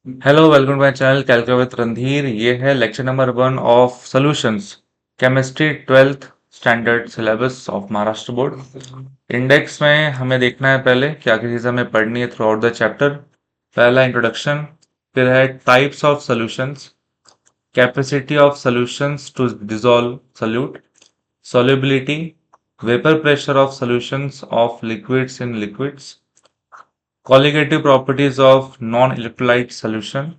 Hello, welcome to my channel calculus with Randhir. ये है lecture number 1 of solutions chemistry 12th standard syllabus of Maharashtra board. Index में हमें देखना है पहले क्या क्या चीज़ हमें पढ़नी है थ्रू आउट द चैप्टर। पहला इंट्रोडक्शन, फिर है types of solutions, capacity of solutions to dissolve solute, solubility, vapor pressure of solutions of liquids in liquids, colligative properties of non-electrolyte solution,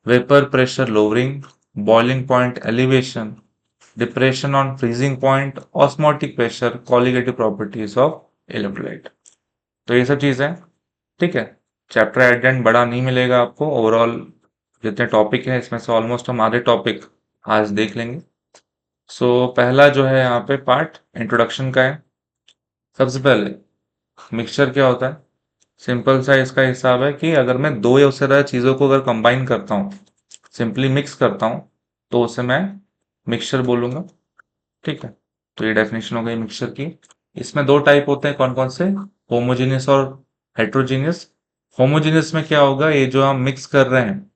vapor pressure lowering, boiling point elevation, depression on freezing point, osmotic pressure, colligative properties of electrolyte। तो ये सब चीज़ है, ठीक है। Chapter eight and बड़ा नहीं मिलेगा आपको। ओवरऑल जितने टॉपिक हैं इसमें से ऑलमोस्ट हम आधे टॉपिक आज देख लेंगे। पहला जो है यहाँ पे पार्ट इंट्रोडक्शन का है। सबसे पहले मिक्सचर क्या होता है। सिंपल सा इसका हिसाब है कि अगर मैं दो या उससे ज़्यादा चीज़ों को अगर कंबाइन करता हूँ, सिंपली मिक्स करता हूँ, तो उसे मैं मिक्सचर बोलूंगा, ठीक है। तो ये डेफिनेशन हो गई मिक्सचर की। इसमें दो टाइप होते हैं, कौन कौन से, होमोजेनियस और हेट्रोजीनियस। होमोजेनियस में क्या होगा, ये जो हम मिक्स कर रहे हैं,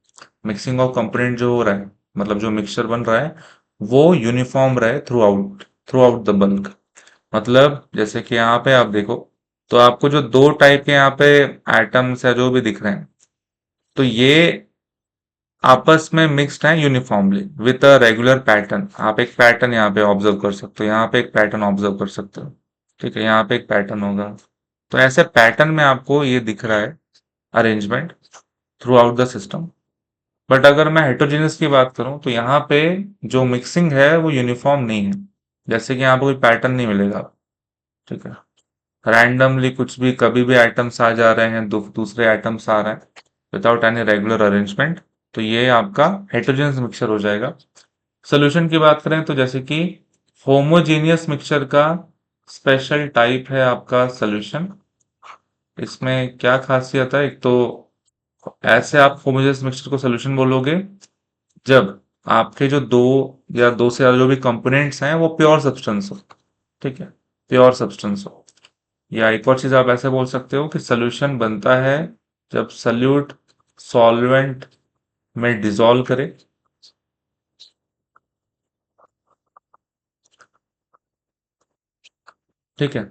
मिक्सिंग ऑफ कंपोनेंट जो हो रहा है, मतलब जो मिक्सचर बन रहा है वो यूनिफॉर्म रहे थ्रू आउट द बल्क। मतलब जैसे कि यहाँ पे आप देखो, तो आपको जो दो टाइप के यहाँ पे एटम्स या जो भी दिख रहे हैं, तो ये आपस में मिक्स्ड है uniformly with a regular pattern. आप एक पैटर्न यहाँ पे ऑब्जर्व कर सकते हो, यहाँ पे एक पैटर्न ऑब्जर्व कर सकते हो, ठीक है। यहाँ पे एक पैटर्न होगा, तो ऐसे पैटर्न में आपको ये दिख रहा है arrangement through out the system. But अगर मैं हेट्रोजेनियस की बात करूं तो यहाँ पे जो मिक्सिंग है वो यूनिफॉर्म नहीं है। जैसे कि यहाँ पे कोई पैटर्न नहीं मिलेगा, ठीक है। रैंडमली कुछ भी कभी भी आइटम्स आ जा रहे हैं, दूसरे आइटम्स आ रहे हैं विदाउट एनी रेगुलर अरेंजमेंट, तो ये आपका हेट्रोजेनियस मिक्सचर हो जाएगा। सोल्यूशन की बात करें तो जैसे कि होमोजेनियस मिक्सचर का स्पेशल टाइप है आपका सोल्यूशन। इसमें क्या खासियत है, एक तो ऐसे आप होमोजेनियस मिक्सचर को सोल्यूशन बोलोगे जब आपके जो दो या दो से ज्यादा जो भी कंपोनेंट्स हैं वो प्योर सब्सटेंस हो, ठीक है, प्योर सब्सटेंस हो। या एक और चीज आप ऐसे बोल सकते हो कि सोल्यूशन बनता है जब सल्यूट सॉल्वेंट में डिसॉल्व करे, ठीक है।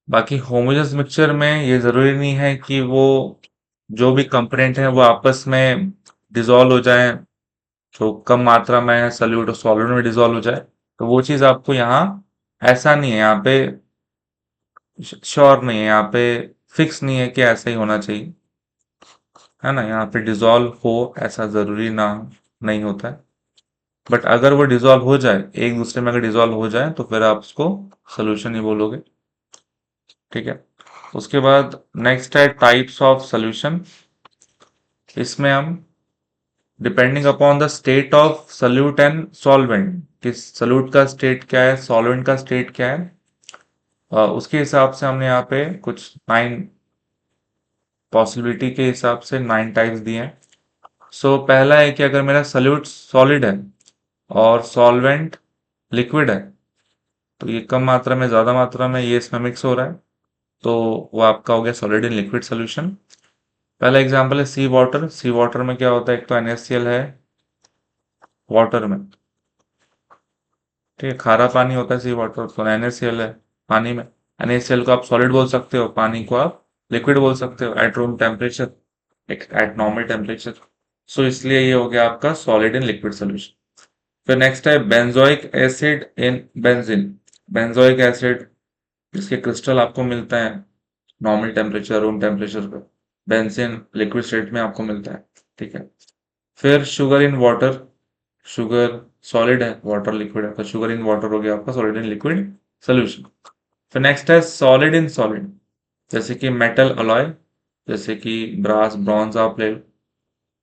बाकी होमोजेनियस मिक्सचर में ये जरूरी नहीं है कि वो जो भी कंपोनेंट है वो आपस में डिसॉल्व हो जाए, जो कम मात्रा में है सल्यूट और सॉल्वेंट में डिसॉल्व हो जाए। तो वो चीज आपको यहाँ ऐसा नहीं है, यहाँ पे श्योर नहीं है, यहाँ पे फिक्स नहीं है कि ऐसा ही होना चाहिए, है ना। यहाँ पे डिसॉल्व हो ऐसा जरूरी ना नहीं होता है। बट अगर वो डिसॉल्व हो जाए, एक दूसरे में अगर डिसॉल्व हो जाए, तो फिर आप उसको सोल्यूशन ही बोलोगे, ठीक है। उसके बाद नेक्स्ट है टाइप्स ऑफ सोल्यूशन। इसमें हम depending upon the state of solute and solvent, कि सल्यूट का स्टेट क्या है, सॉल्वेंट का स्टेट क्या है, उसके हिसाब से हमने यहाँ पे कुछ 9 पॉसिबिलिटी के हिसाब से 9 टाइप्स दिए हैं। पहला है कि अगर मेरा सल्यूट सॉलिड है और सॉल्वेंट लिक्विड है, तो ये कम मात्रा में ज्यादा मात्रा में ये इसमें मिक्स हो रहा है, तो वो आपका हो गया सॉलिड इन लिक्विड सोल्यूशन। पहला एग्जांपल है सी वाटर। सी वाटर में क्या होता है, एक तो NaCl है वाटर में, ठीक है, खारा पानी होता है सी वाटर, तो NaCl है पानी में। NaCl को आप सॉलिड बोल सकते हो, पानी को आप लिक्विड बोल सकते हो at room temperature, eight normal temperature. इसलिए ये हो गया आपका सॉलिड इन लिक्विड सोल्यूशन। फिर नेक्स्ट है benzoic acid in benzene. Benzoic acid जिसके क्रिस्टल आपको मिलता है नॉर्मल टेम्परेचर, रूम टेम्परेचर पे, बेंजीन लिक्विड स्टेट में आपको मिलता है, ठीक है। फिर sugar in water. Sugar solid है, वाटर लिक्विड है, तो शुगर इन वाटर हो गया आपका सॉलिड इन लिक्विड सोल्यूशन। फिर नेक्स्ट है सॉलिड इन सॉलिड, जैसे कि मेटल अलॉय, जैसे कि ब्रास ब्रॉन्ज आप ले लो।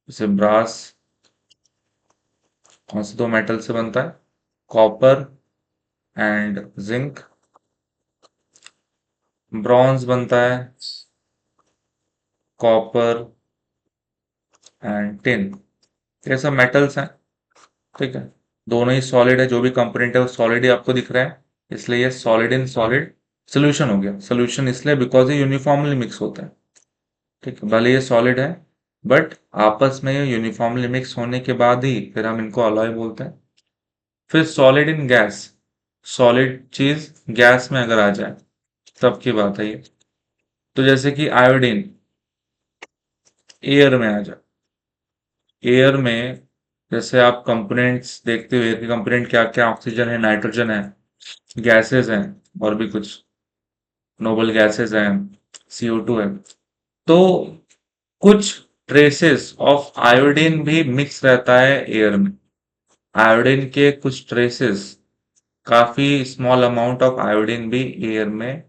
जैसे ब्रास कौन से दो मेटल से बनता है, कॉपर एंड जिंक। ब्रॉन्ज बनता है कॉपर एंड टिन। ये सब मेटल्स हैं, ठीक है। दोनों ही सॉलिड है, जो भी कंपोनेंट है वो सॉलिड ही आपको दिख रहा है, इसलिए ये सॉलिड इन सॉलिड सोल्यूशन हो गया। सोल्यूशन इसलिए बिकॉज ये यूनिफॉर्मली मिक्स होता है, ठीक है, भले ये सॉलिड है बट आपस में यूनिफॉर्मली मिक्स होने के बाद ही फिर हम इनको अलॉय बोलते हैं। फिर सॉलिड इन गैस, सॉलिड चीज गैस में अगर आ जाए तब की बात है ये। तो जैसे कि आयोडीन एयर में आ जाए, एयर में जैसे आप कंपोनेंट्स देखते हुए कि कंपोनेंट क्या क्या, ऑक्सीजन है, नाइट्रोजन है, गैसेस हैं, और भी कुछ नोबल गैसेस हैं, CO2 है। तो कुछ ट्रेसेस ऑफ आयोडीन भी मिक्स रहता है एयर में। आयोडीन के कुछ ट्रेसेस, काफी स्मॉल अमाउंट ऑफ आयोडीन भी एयर में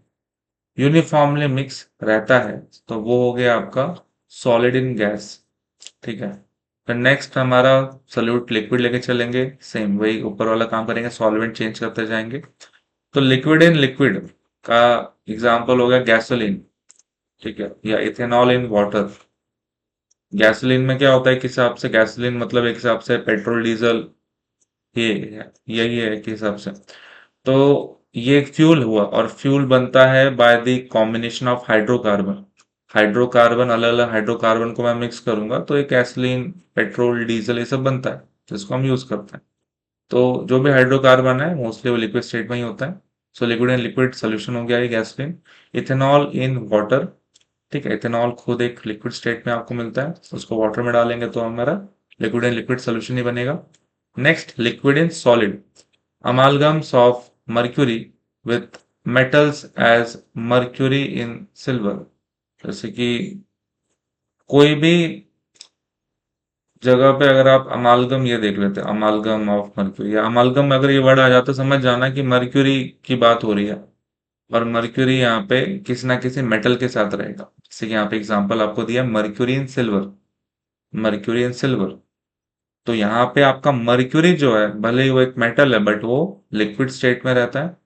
यूनिफॉर्मली मिक्स रहता है। तो वो हो गया आपका सॉलिड इन गैस। ठीक है। फिर नेक्स्ट हमारा सॉल्यूट लिक्विड लेके चलेंगे, सेम वही ऊपर वाला काम करेंगे, सॉल्वेंट चेंज करते जाएंगे। तो लिक्विड इन लिक्विड का एग्जांपल हो गया गैसोलीन, ठीक है, या इथेनॉल इन वाटर। गैसोलीन में क्या होता है, किस हिसाब से गैसोलीन मतलब एक हिसाब से पेट्रोल डीजल, ये यही है एक हिसाब से। तो ये एक फ्यूल हुआ, और फ्यूल बनता है by the combination of hydrocarbon. Hydrocarbon, अलग अलग हाइड्रोकार्बन को मैं मिक्स करूंगा तो एक गैसोलीन, पेट्रोल, डीजल ये सब बनता है, जिसको हम यूज करते हैं। तो जो भी हाइड्रोकार्बन है मोस्टली वो लिक्विड स्टेट में ही होता है। So liquid and liquid solution हो गया ये गैसोलीन। इथेनॉल इन वाटर, ठीक है, इथेनॉल खुद एक लिक्विड स्टेट में आपको मिलता है, उसको वाटर में डालेंगे तो हमारा लिक्विड एंड लिक्विड सोल्यूशन ही बनेगा। Next liquid in solid, amalgams of mercury with metals as mercury in silver। जैसे कि कोई भी जगह पे अगर आप अमालगम ये देख लेते हैं, अमालगम ऑफ मर्क्यूरी, या अमालगम अगर ये वर्ड आ जाता है समझ जाना कि मर्क्यूरी की बात हो रही है, और मर्क्यूरी यहाँ पे किसी ना किसी मेटल के साथ रहेगा। जैसे कि यहाँ पे एग्जांपल आपको दिया मर्क्यूरी इन सिल्वर, मर्क्यूरी इन सिल्वर। तो यहाँ पे आपका मर्क्यूरी जो है भले ही वो एक मेटल है बट वो लिक्विड स्टेट में रहता है,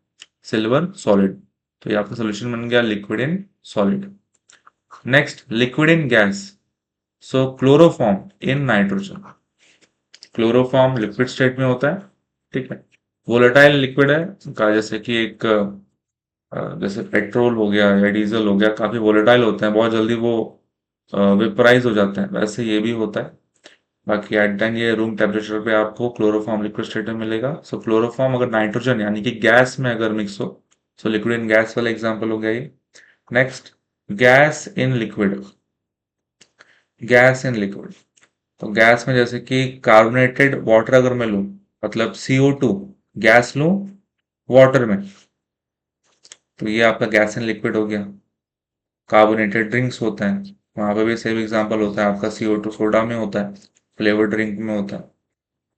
सिल्वर सॉलिड। तो ये आपका सोल्यूशन बन गया liquid in solid. Next liquid in gas, so chloroform in nitrogen. Chloroform liquid state में होता है, ठीक है, वोलेटाइल लिक्विड है का, जैसे कि एक जैसे पेट्रोल हो गया या डीजल हो गया, काफी वोलेटाइल होते हैं, बहुत जल्दी वो वेपराइज हो जाते हैं, वैसे ये भी होता है। बाकी एट द ये रूम टेम्परेचर पे आपको क्लोरोफॉर्म लिक्विड स्टेट में मिलेगा। सो क्लोरोफॉर्म अगर नाइट्रोजन यानी कि गैस में अगर मिक्स हो, सो लिक्विड इन गैस वाला एग्जांपल हो गया ये। Next gas in liquid, gas in liquid. तो गैस में जैसे कि कार्बोनेटेड वाटर अगर मैं लूं, मतलब CO2 गैस लूं वाटर में, तो ये आपका गैस इन लिक्विड हो गया। कार्बोनेटेड ड्रिंक्स होते हैं, वहां पे भी सेम एग्जांपल होता है आपका, CO2 सोडा में होता है, फ्लेवर ड्रिंक में होता है।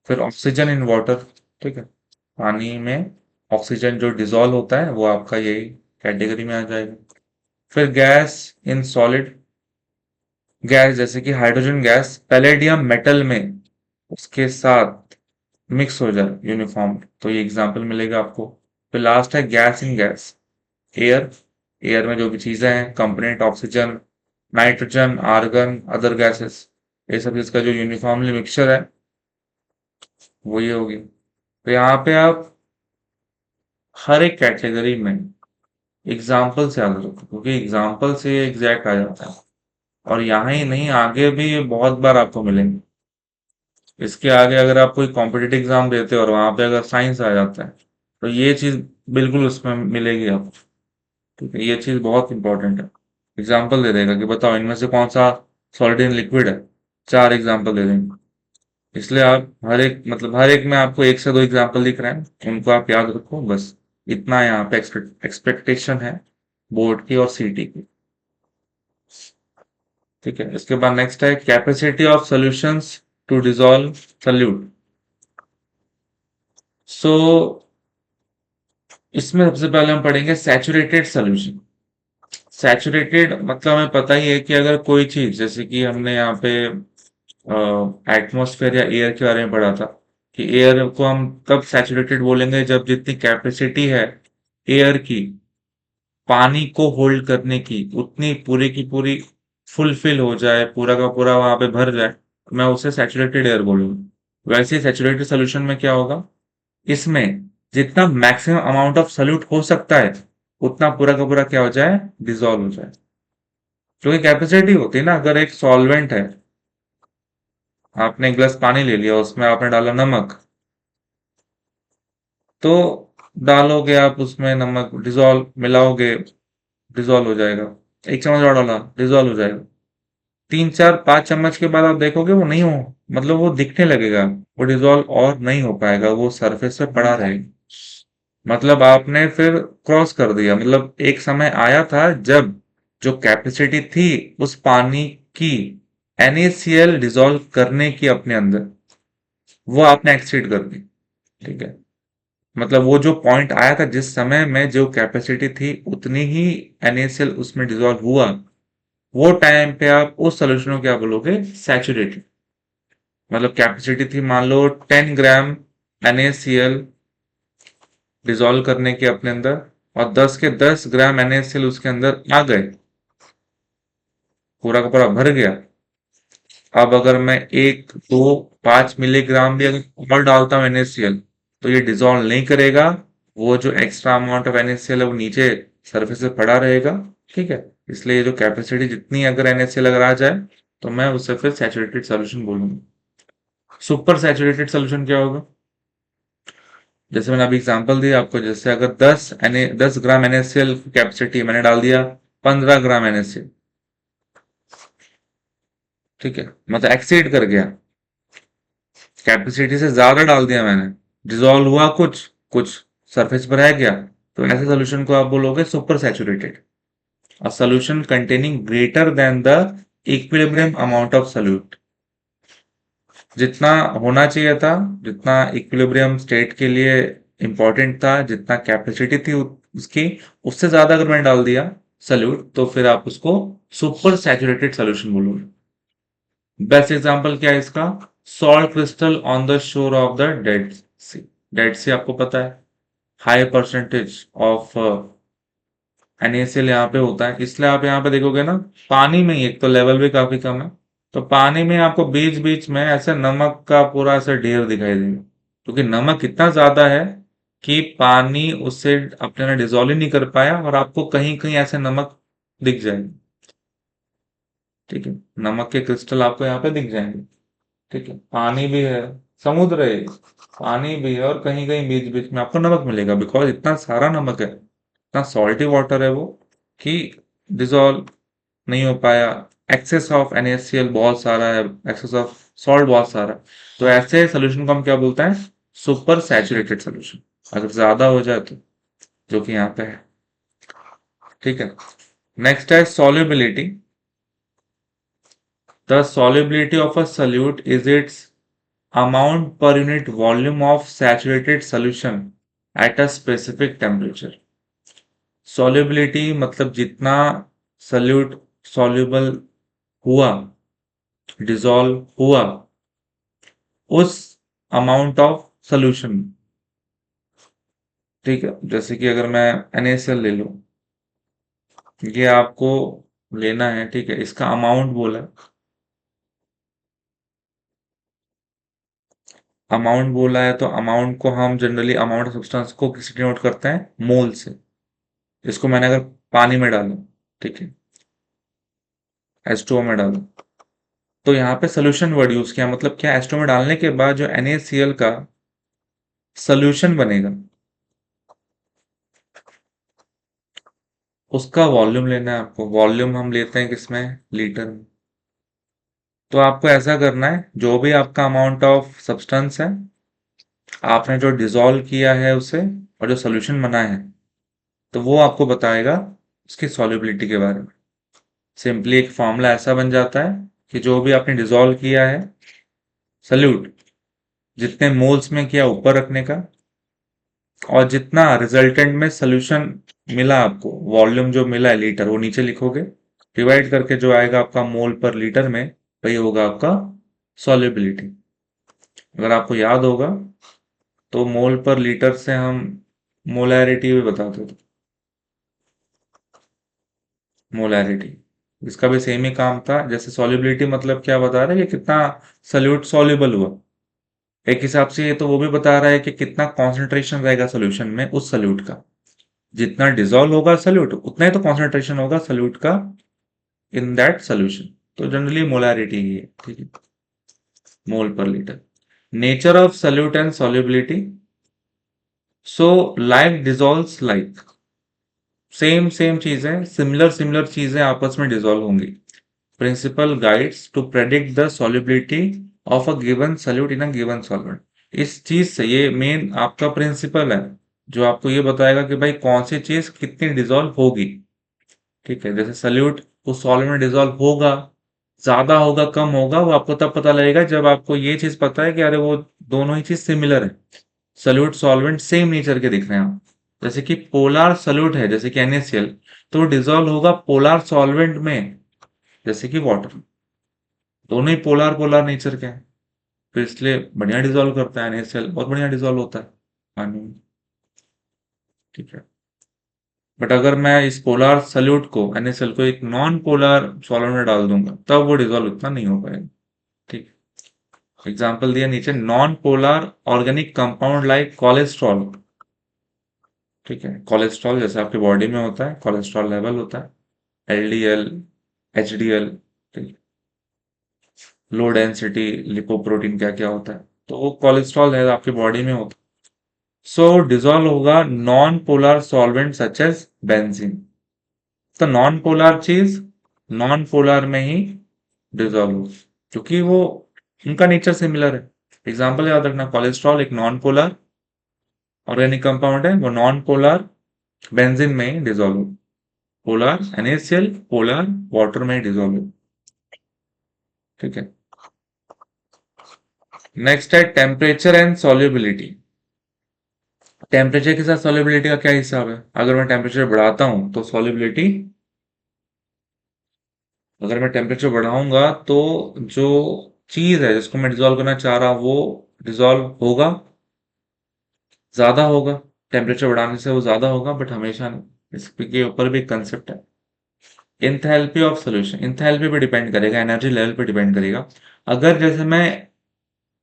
फिर ऑक्सीजन इन वाटर, ठीक है, पानी में ऑक्सीजन जो डिजोल्व होता है वो आपका यही कैटेगरी में आ जाएगा। फिर गैस इन सॉलिड, गैस जैसे कि हाइड्रोजन गैस पैलेडियम मेटल में उसके साथ मिक्स हो जाए यूनिफॉर्म, तो ये एग्जांपल मिलेगा आपको। फिर लास्ट है gas in gas, air, air में जो भी चीजें हैं, component oxygen, nitrogen, argon, other gases, ये सब इसका जो यूनिफॉर्मली मिक्सचर है वो ये होगी। तो यहाँ पे आप हर एक कैटेगरी में एग्जाम्पल से याद रखो, क्योंकि एग्जाम्पल से एग्जैक्ट आ जाता है, और यहाँ ही नहीं आगे भी ये बहुत बार आपको मिलेंगे। इसके आगे अगर आप कोई कॉम्पिटिटिव एग्जाम देते हो और वहां पे अगर साइंस आ जाता है तो ये चीज बिल्कुल उसमें मिलेगी आपको। ठीक है, ये चीज बहुत इंपॉर्टेंट है। एग्जाम्पल दे देगा कि बताओ इनमें से कौन सा सॉलिड इन लिक्विड है, 4 एग्जाम्पल दे देंगे। इसलिए आप हर एक, मतलब हर एक में आपको 1 से 2 एग्जाम्पल दिख रहे हैं, उनको आप याद रखो बस। इतना यहाँ पे एक्सपेक्टेशन है बोर्ड की और सीटी की। ठीक है, इसके बाद नेक्स्ट है capacity of solutions to dissolve solute. So इसमें सबसे पहले हम पढ़ेंगे सैचुरेटेड सॉल्यूशन। सैचुरेटेड मतलब हमें पता ही है कि अगर कोई चीज, जैसे कि हमने यहाँ पे एटमॉस्फेयर या एयर के बारे में पढ़ा था, कि एयर को हम तब सैचुरेटेड बोलेंगे जब जितनी कैपेसिटी है एयर की पानी को होल्ड करने की, उतनी पूरी की पूरी फुलफिल हो जाए, पूरा का पूरा वहां पे भर जाए, तो मैं उसे सैचुरेटेड एयर बोलूंगा। वैसे सैचुरेटेड सोल्यूशन में क्या होगा, इसमें जितना मैक्सिमम अमाउंट ऑफ सॉल्यूट हो सकता है उतना पूरा का पूरा क्या हो जाए, डिजोल्व हो जाए। क्योंकि कैपेसिटी होती है ना, अगर एक सॉल्वेंट है आपने एक गिलास पानी ले लिया, उसमें आपने डाला नमक, तो डालोगे आप उसमें नमक, डिजोल्व मिलाओगे, डिजोल्व हो जाएगा। एक चम्मच और डाला, डिजोल्व हो जाएगा। 3 4 5 चम्मच के बाद आप देखोगे वो नहीं हो, मतलब वो दिखने लगेगा, वो डिजोल्व और नहीं हो पाएगा, वो सरफेस पे पड़ा रहेगा। मतलब आपने फिर क्रॉस कर दिया, मतलब एक समय आया था जब जो कैपेसिटी थी उस पानी की NaCl डिसॉल्व करने की अपने अंदर, वो आपने एक्सीड कर दी। ठीक है, मतलब वो जो पॉइंट आया था जिस समय में जो कैपेसिटी थी उतनी ही NaCl उसमें डिसॉल्व हुआ, वो टाइम पे आप उस सोल्यूशन को क्या बोलोगे, सैचुरेटेड। मतलब कैपेसिटी थी मान लो 10 ग्राम NaCl डिसॉल्व करने के अपने अंदर, और 10 के 10 ग्राम NaCl उसके अंदर आ गए, पूरा का पूरा भर गया। अब अगर मैं 1 2 5 मिलीग्राम भी अगर और डालता हूँ NaCl, तो ये डिसॉल्व नहीं करेगा, वो जो एक्स्ट्रा अमाउंट ऑफ NaCl है वो नीचे सरफेस पे पड़ा रहेगा। ठीक है, इसलिए जो कैपेसिटी जितनी अगर NaCl अगर आ जाए, तो मैं उससे फिर सैचुरेटेड सोल्यूशन बोलूंगा। सुपर सैचुरेटेड सोल्यूशन क्या होगा, जैसे मैंने अभी एग्जांपल दिया आपको, जैसे अगर 10 ग्राम NaCl कैपेसिटी मैंने डाल दिया 15 ग्राम NaCl। ठीक है, मतलब एक्सीड कर गया, कैपेसिटी से ज्यादा डाल दिया मैंने, डिसॉल्व हुआ कुछ, कुछ सरफेस पर रह गया, तो ऐसे सोल्यूशन को आप बोलोगे super saturated. A solution containing greater than the equilibrium amount of solute, जितना होना चाहिए था, जितना इक्विलिब्रियम स्टेट के लिए इंपॉर्टेंट था, जितना कैपेसिटी थी उसकी, उससे ज्यादा अगर मैंने डाल दिया सोल्यूट, तो फिर आप उसको सुपर सैचुरेटेड सोल्यूशन बोलोगे। बेस्ट एग्जांपल क्या है इसका, salt crystal on the shore of the Dead Sea. Dead Sea आपको पता है, हाई परसेंटेज ऑफ NaCl यहाँ पे होता है, इसलिए आप यहाँ पे देखोगे ना, पानी में ही एक तो लेवल भी काफी कम है, तो पानी में आपको बीच बीच में ऐसे नमक का पूरा ऐसे ढेर दिखाई देगा, क्योंकि नमक इतना ज्यादा है कि पानी उससे अपने में डिजोल्व ही नहीं कर पाया, और आपको कहीं कहीं ऐसे नमक दिख जाएंगे। ठीक है, नमक के क्रिस्टल आपको यहाँ पे दिख जाएंगे। ठीक है, पानी भी है, समुद्र है, पानी भी है, और कहीं कहीं बीच बीच में आपको नमक मिलेगा, बिकॉज इतना सारा नमक है, इतना सॉल्टी वाटर है वो, कि डिजोल्व नहीं हो पाया। एक्सेस ऑफ NaCl बहुत सारा है, एक्सेस ऑफ सॉल्ट बहुत सारा है, तो ऐसे सोल्यूशन को हम क्या बोलते हैं, सुपर सैचुरेटेड सोल्यूशन, अगर ज्यादा हो जाए तो, जो कि यहाँ पे है। ठीक है, नेक्स्ट है solubility। The solubility of a solute is it's amount per unit volume of saturated solution at a specific temperature। solubility मतलब जितना solute soluble हुआ, डिसॉल्व हुआ, उस अमाउंट ऑफ सोल्यूशन। ठीक है, जैसे कि अगर मैं NaCl ले लूं, ये आपको लेना है, ठीक है, इसका अमाउंट बोला, अमाउंट बोला है, तो अमाउंट को हम जनरली अमाउंट ऑफ सब्सटेंस को किसी डिनोट करते हैं, मोल से। इसको मैंने अगर पानी में डाला, ठीक है, H2O में डाला, तो यहाँ पे सोल्यूशन वर्ड यूज किया, मतलब क्या, H2O में डालने के बाद जो NaCl का सोल्यूशन बनेगा, उसका वॉल्यूम लेना है आपको। वॉल्यूम हम लेते हैं किसमें, लीटर में। तो आपको ऐसा करना है, जो भी आपका अमाउंट ऑफ सब्सटेंस है, आपने जो डिसॉल्व किया है उसे, और जो सोल्यूशन बना है, तो वो आपको बताएगा उसकी सॉल्युबिलिटी के बारे में। सिंपली एक फॉर्मूला ऐसा बन जाता है कि जो भी आपने डिसॉल्व किया है सल्यूट, जितने मोल्स में किया ऊपर रखने का, और जितना रिजल्टेंट में सोल्यूशन मिला आपको, वॉल्यूम जो मिला है लीटर, वो नीचे लिखोगे, डिवाइड करके जो आएगा आपका मोल पर लीटर में, वही होगा आपका सॉल्युबिलिटी। अगर आपको याद होगा, तो मोल पर लीटर से हम मोलैरिटी भी बताते थे, मोलैरिटी, इसका भी सेम ही काम था। जैसे सॉल्युबिलिटी मतलब क्या बता रहा है कि कितना सल्यूट सॉल्युबल हुआ, एक हिसाब से ये तो वो भी बता रहा है कि कितना कॉन्सेंट्रेशन रहेगा सोल्यूशन में उस सल्यूट का, जितना डिसॉल्व होगा सल्यूट उतना ही तो कॉन्सेंट्रेशन होगा सल्यूट का इन दैट सोल्यूशन। तो जनरली मोलैरिटी ही है। ठीक है, mole per litre. Nature of solute and solubility, so like dissolves like, same same चीजें, सिमिलर सिमिलर चीजें आपस में डिजोल्व होंगी। Principle guides to predict the solubility of a given solute in a given solvent. इस चीज से, ये main आपका प्रिंसिपल है जो आपको ये बताएगा कि भाई कौन सी चीज कितनी डिजोल्व होगी। ठीक है, जैसे सॉल्यूट उस सॉल्वेंट में डिजोल्व होगा, ज्यादा होगा कम होगा, वो आपको तब पता लगेगा जब आपको ये चीज पता है कि अरे वो दोनों ही चीज सिमिलर है, सॉल्यूट सॉल्वेंट सेम नेचर के दिख रहे हैं। जैसे कि पोलर सॉल्यूट है जैसे कि NaCl, तो वो डिजोल्व होगा पोलर सॉल्वेंट में जैसे कि वाटर। दोनों ही पोलर पोलर नेचर के हैं, तो इसलिए बढ़िया डिजोल्व करता है NaCl, बहुत बढ़िया डिजोल्व होता है पानी में। ठीक है, बट अगर मैं इस पोलर सॉल्यूट को NaCl को एक नॉन पोलर सॉल्वेंट में डाल दूंगा तब वो डिजोल्व इतना नहीं हो पाएगा। ठीक, एग्जाम्पल दिया नीचे, non polar organic compound like cholesterol. ठीक है, कोलेस्ट्रॉल जैसे आपके बॉडी में होता है, कोलेस्ट्रॉल लेवल होता है LDL, HDL, low density lipoprotein, क्या क्या होता है, तो वो कोलेस्ट्रॉल है आपकी बॉडी में होता है। सो डिजोल्व होगा non polar solvent such as benzene. तो नॉन पोलर चीज नॉन पोलर में ही डिजोल्व हो, क्योंकि वो उनका नेचर सिमिलर है। एग्जाम्पल याद रखना, कोलेस्ट्रॉल एक नॉन पोलर ऑर्गेनिक कंपाउंड है, वो नॉन पोलर बेंजीन में ही डिजोल्व हो, पोलर NaCl पोलर वाटर में ही डिजोल्व हो। ठीक है, नेक्स्ट है टेम्परेचर एंड सॉल्युबिलिटी। टेम्परेचर के साथ सॉल्युबिलिटी का क्या हिसाब है? अगर मैं टेम्परेचर बढ़ाता हूं तो सॉल्युबिलिटी, अगर मैं टेम्परेचर बढ़ाऊंगा तो जो चीज है जिसको मैं डिजोल्व करना चाह रहा हूं वो डिजोल्व होगा, ज्यादा होगा, टेम्परेचर बढ़ाने से वो ज्यादा होगा, बट हमेशा नहीं। इसके ऊपर भी कंसेप्ट है, इंथैल्पी ऑफ सॉल्यूशन, इंथैल्पी पे डिपेंड करेगा, एनर्जी लेवल पे डिपेंड करेगा। अगर जैसे मैं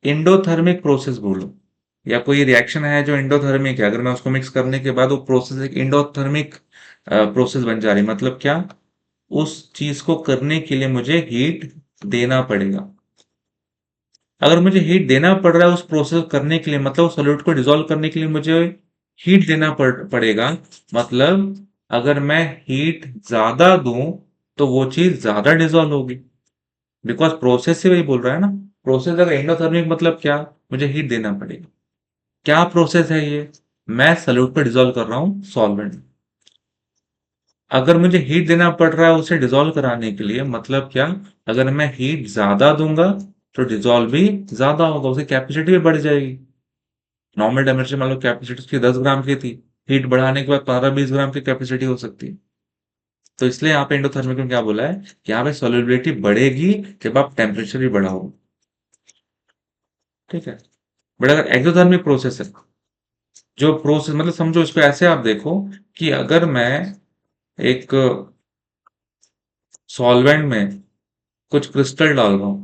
इंडोथर्मिक प्रोसेस बोलूं, या कोई रिएक्शन है जो इंडोथर्मिक है, अगर मैं उसको मिक्स करने के बाद वो प्रोसेस एक इंडोथर्मिक प्रोसेस बन जा रही, मतलब क्या, उस चीज को करने के लिए मुझे हीट देना पड़ेगा। अगर मुझे हीट देना पड़ रहा है उस प्रोसेस करने के लिए, मतलब उस सॉल्यूट को डिसॉल्व करने के लिए मुझे हीट देना पड़ेगा, मतलब अगर मैं हीट ज्यादा दूं तो वो चीज ज्यादा डिसॉल्व होगी, बिकॉज प्रोसेस से वही बोल रहा है ना। प्रोसेस अगर एंडोथर्मिक, मतलब क्या, मुझे हीट देना पड़ेगा। क्या प्रोसेस है ये? मैं सॉल्यूट पे डिसॉल्व कर रहा हूं सॉल्वेंट, अगर मुझे हीट देना पड़ रहा है उसे डिसॉल्व कराने के लिए, मतलब क्या, अगर मैं हीट ज्यादा दूंगा तो डिसॉल्व भी ज्यादा होगा, उसकी कैपेसिटी भी बढ़ जाएगी। नॉर्मल टेम्परेचर मान लो कैपेसिटी उसकी 10 ग्राम की थी, हीट बढ़ाने के बाद 15-20 ग्राम की कैपेसिटी हो सकती है। तो इसलिए यहाँ पे एंडोथर्मिक में क्या बोला है कि यहाँ पे सॉल्युबिलिटी बढ़ेगी जब आप टेम्परेचर भी बढ़ाओ। ठीक है, बट अगर एक्सोथर्मिक प्रोसेस है, जो प्रोसेस मतलब समझो इसको ऐसे आप देखो कि अगर मैं एक सॉल्वेंट में कुछ क्रिस्टल डाल रहा हूं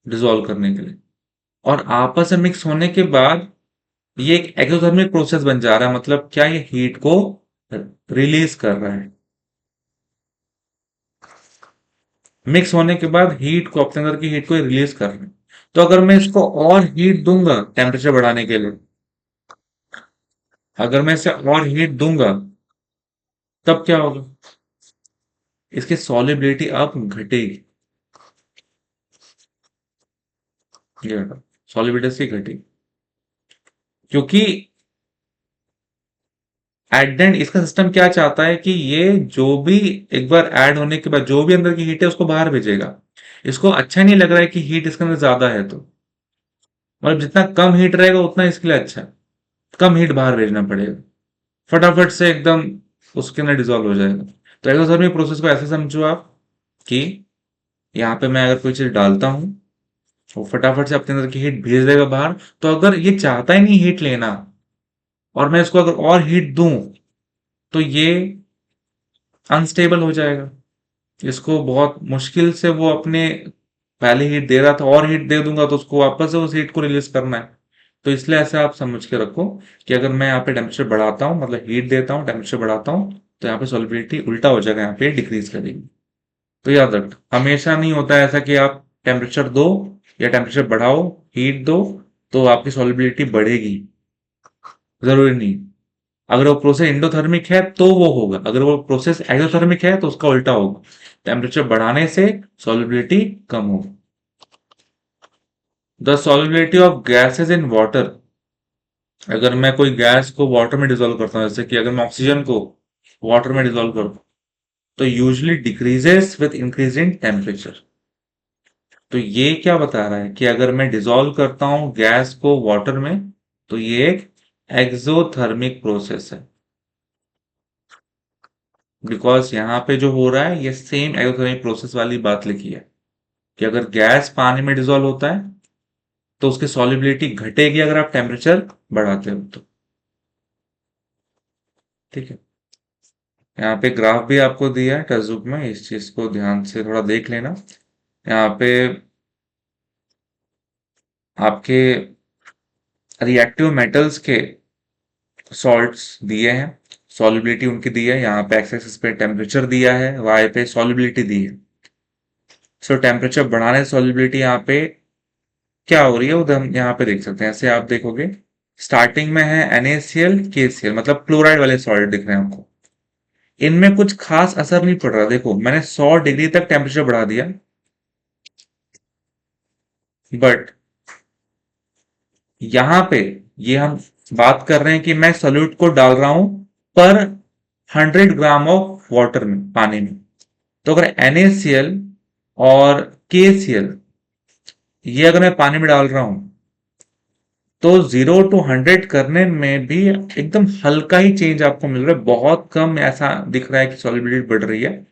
डिसॉल्व करने के लिए, और आपस में मिक्स होने के बाद ये एक एक्सोथर्मिक प्रोसेस बन जा रहा है, मतलब क्या, ये हीट को रिलीज कर रहा है। मिक्स होने के बाद हीट को, अपने अंदर की हीट को रिलीज कर रहे हैं। तो अगर मैं इसको और हीट दूंगा टेम्परेचर बढ़ाने के लिए, अगर मैं इसे और हीट दूंगा तब क्या होगा, इसकी सॉल्युबिलिटी अब घटेगी। ये सॉल्युबिलिटी इसकी घटेगी, क्योंकि एट द एंड इसका सिस्टम क्या चाहता है कि ये जो भी एक बार ऐड होने के बाद जो भी अंदर की हीट है उसको बाहर भेजेगा। इसको अच्छा नहीं लग रहा है कि हीट इसके अंदर ज्यादा है, तो मतलब जितना कम हीट रहेगा उतना इसके लिए अच्छा है, कम हीट बाहर भेजना पड़ेगा, फटाफट से एकदम उसके अंदर डिजोल्व हो जाएगा। तो एक्सोथर्मिक प्रोसेस को ऐसे समझो आप कि यहाँ पे मैं अगर कोई चीज डालता हूँ वो फटाफट से अपने अंदर की हीट भेज देगा बाहर। तो अगर ये चाहता ही नहीं हीट लेना और मैं इसको अगर और हीट दूं तो ये अनस्टेबल हो जाएगा, इसको बहुत मुश्किल से वो अपने पहले हीट दे रहा था और हीट दे दूंगा तो उसको वापस से उस हीट को रिलीज करना है। तो इसलिए ऐसे आप समझ के रखो कि अगर मैं यहाँ पे टेम्परेचर बढ़ाता हूँ, मतलब हीट देता हूँ टेम्परेचर बढ़ाता हूँ, तो यहाँ पे सॉल्युबिलिटी उल्टा हो जाएगा, यहाँ पे डिक्रीज करेगी। तो याद रखना, हमेशा नहीं होता है ऐसा कि आप टेम्परेचर दो या टेम्परेचर बढ़ाओ, हीट दो, तो आपकी सॉल्युबिलिटी बढ़ेगी। जरूरी नहीं। अगर वो प्रोसेस इंडोथर्मिक है तो वो होगा, अगर वो प्रोसेस एक्सोथर्मिक है तो उसका उल्टा होगा। टेम्परेचर बढ़ाने से सॉल्युबिलिटी कम होगी। The solubility of gases in water, अगर मैं कोई गैस को वाटर में डिसॉल्व करता हूँ, जैसे कि अगर मैं ऑक्सीजन को वाटर में डिसॉल्व करूँ, तो usually decreases with increase in temperature. तो ये क्या बता रहा है कि अगर मैं डिसॉल्व करता हूं गैस को वाटर में, तो ये एक एक्सोथर्मिक प्रोसेस है। बिकॉज यहाँ पे जो हो रहा है ये सेम एक्सोथर्मिक प्रोसेस वाली बात लिखी है कि अगर गैस पानी में डिसॉल्व होता है तो उसकी सॉल्युबिलिटी घटेगी अगर आप टेम्परेचर बढ़ाते हो तो। ठीक है। यहाँ पे ग्राफ भी आपको दिया है टेक्स्ट बुक में, इस चीज को ध्यान से थोड़ा देख लेना। यहाँ पे आपके रिएक्टिव मेटल्स के सॉल्ट्स दिए हैं, सॉल्युबिलिटी उनकी दी है। यहाँ पे एक्स एक्सिस पे टेम्परेचर दिया है, वाई पे सॉल्युबिलिटी दी है। सो टेम्परेचर बढ़ाने से सॉल्युबिलिटी यहाँ पे क्या हो रही है वो हम यहाँ पे देख सकते हैं। ऐसे आप देखोगे स्टार्टिंग में है NaCl KCl, मतलब क्लोराइड वाले सॉल्ट दिख रहे हैं आपको। इनमें कुछ खास असर नहीं पड़ रहा। देखो मैंने 100 डिग्री तक टेम्परेचर बढ़ा दिया, बट यहां पे ये हम बात कर रहे हैं कि मैं सोल्यूट को डाल रहा हूं पर 100 ग्राम ऑफ वाटर में, पानी में। तो अगर NaCl और KCl ये अगर मैं पानी में डाल रहा हूं तो 0 to 100 करने में भी एकदम हल्का ही चेंज आपको मिल रहा है, बहुत कम ऐसा दिख रहा है कि सॉल्युबिलिटी बढ़ रही है।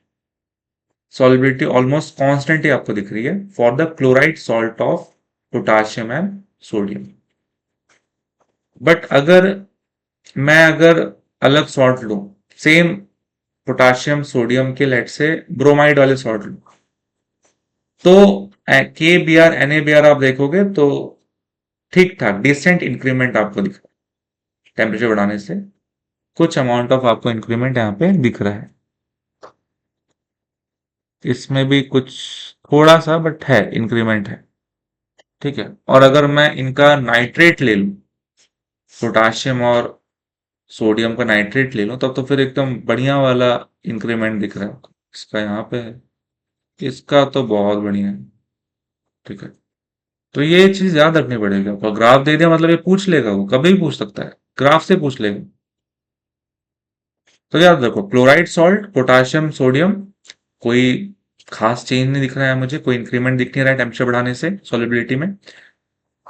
सॉल्युबिलिटी ऑलमोस्ट कांस्टेंट ही आपको दिख रही है for the chloride salt of potassium and sodium. But अगर अलग सॉल्ट लूं, सेम पोटाशियम सोडियम के लेट से ब्रोमाइड वाले सॉल्ट लूं, तो KBr NaBr आप देखोगे तो ठीक ठाक डिसेंट इंक्रीमेंट आपको दिख रहा है। टेम्परेचर बढ़ाने से कुछ अमाउंट ऑफ आपको इंक्रीमेंट यहाँ पे दिख रहा है। इसमें भी कुछ थोड़ा सा बट है, इंक्रीमेंट है। ठीक है। और अगर मैं इनका नाइट्रेट ले लूं, पोटाशियम और सोडियम का नाइट्रेट ले लूं, तब तो फिर एकदम बढ़िया वाला इंक्रीमेंट दिख रहा है। इसका यहाँ पे है, इसका तो बहुत बढ़िया है। ठीक है। तो ये चीज याद रखनी पड़ेगी आपको। ग्राफ दे दिया मतलब ये पूछ लेगा, वो कभी भी पूछ सकता है, ग्राफ से पूछ लेगा। तो याद रखो क्लोराइड सॉल्ट पोटाशियम सोडियम, कोई खास चेंज नहीं दिख रहा है मुझे, कोई इंक्रीमेंट दिख नहीं रहा है टेम्परेचर बढ़ाने से सॉल्युबिलिटी में।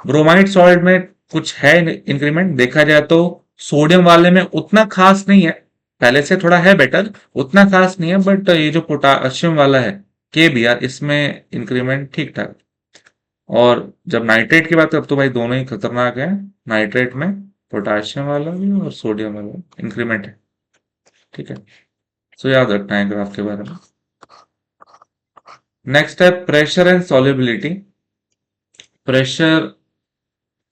ब्रोमाइड सॉल्ट में कुछ है इंक्रीमेंट देखा जाए तो, सोडियम वाले में उतना खास नहीं है, पहले से थोड़ा है बेटर, उतना खास नहीं है। बट ये जो पोटाशियम वाला है KBr, इसमें इंक्रीमेंट ठीक ठाक। और जब नाइट्रेट की बात है, अब तो भाई दोनों ही खतरनाक है। नाइट्रेट में पोटाशियम वाला भी और सोडियम वाला इंक्रीमेंट है। ठीक है। सो याद रखना है ग्राफ के बारे में। नेक्स्ट है प्रेशर एंड सॉल्युबिलिटी। प्रेशर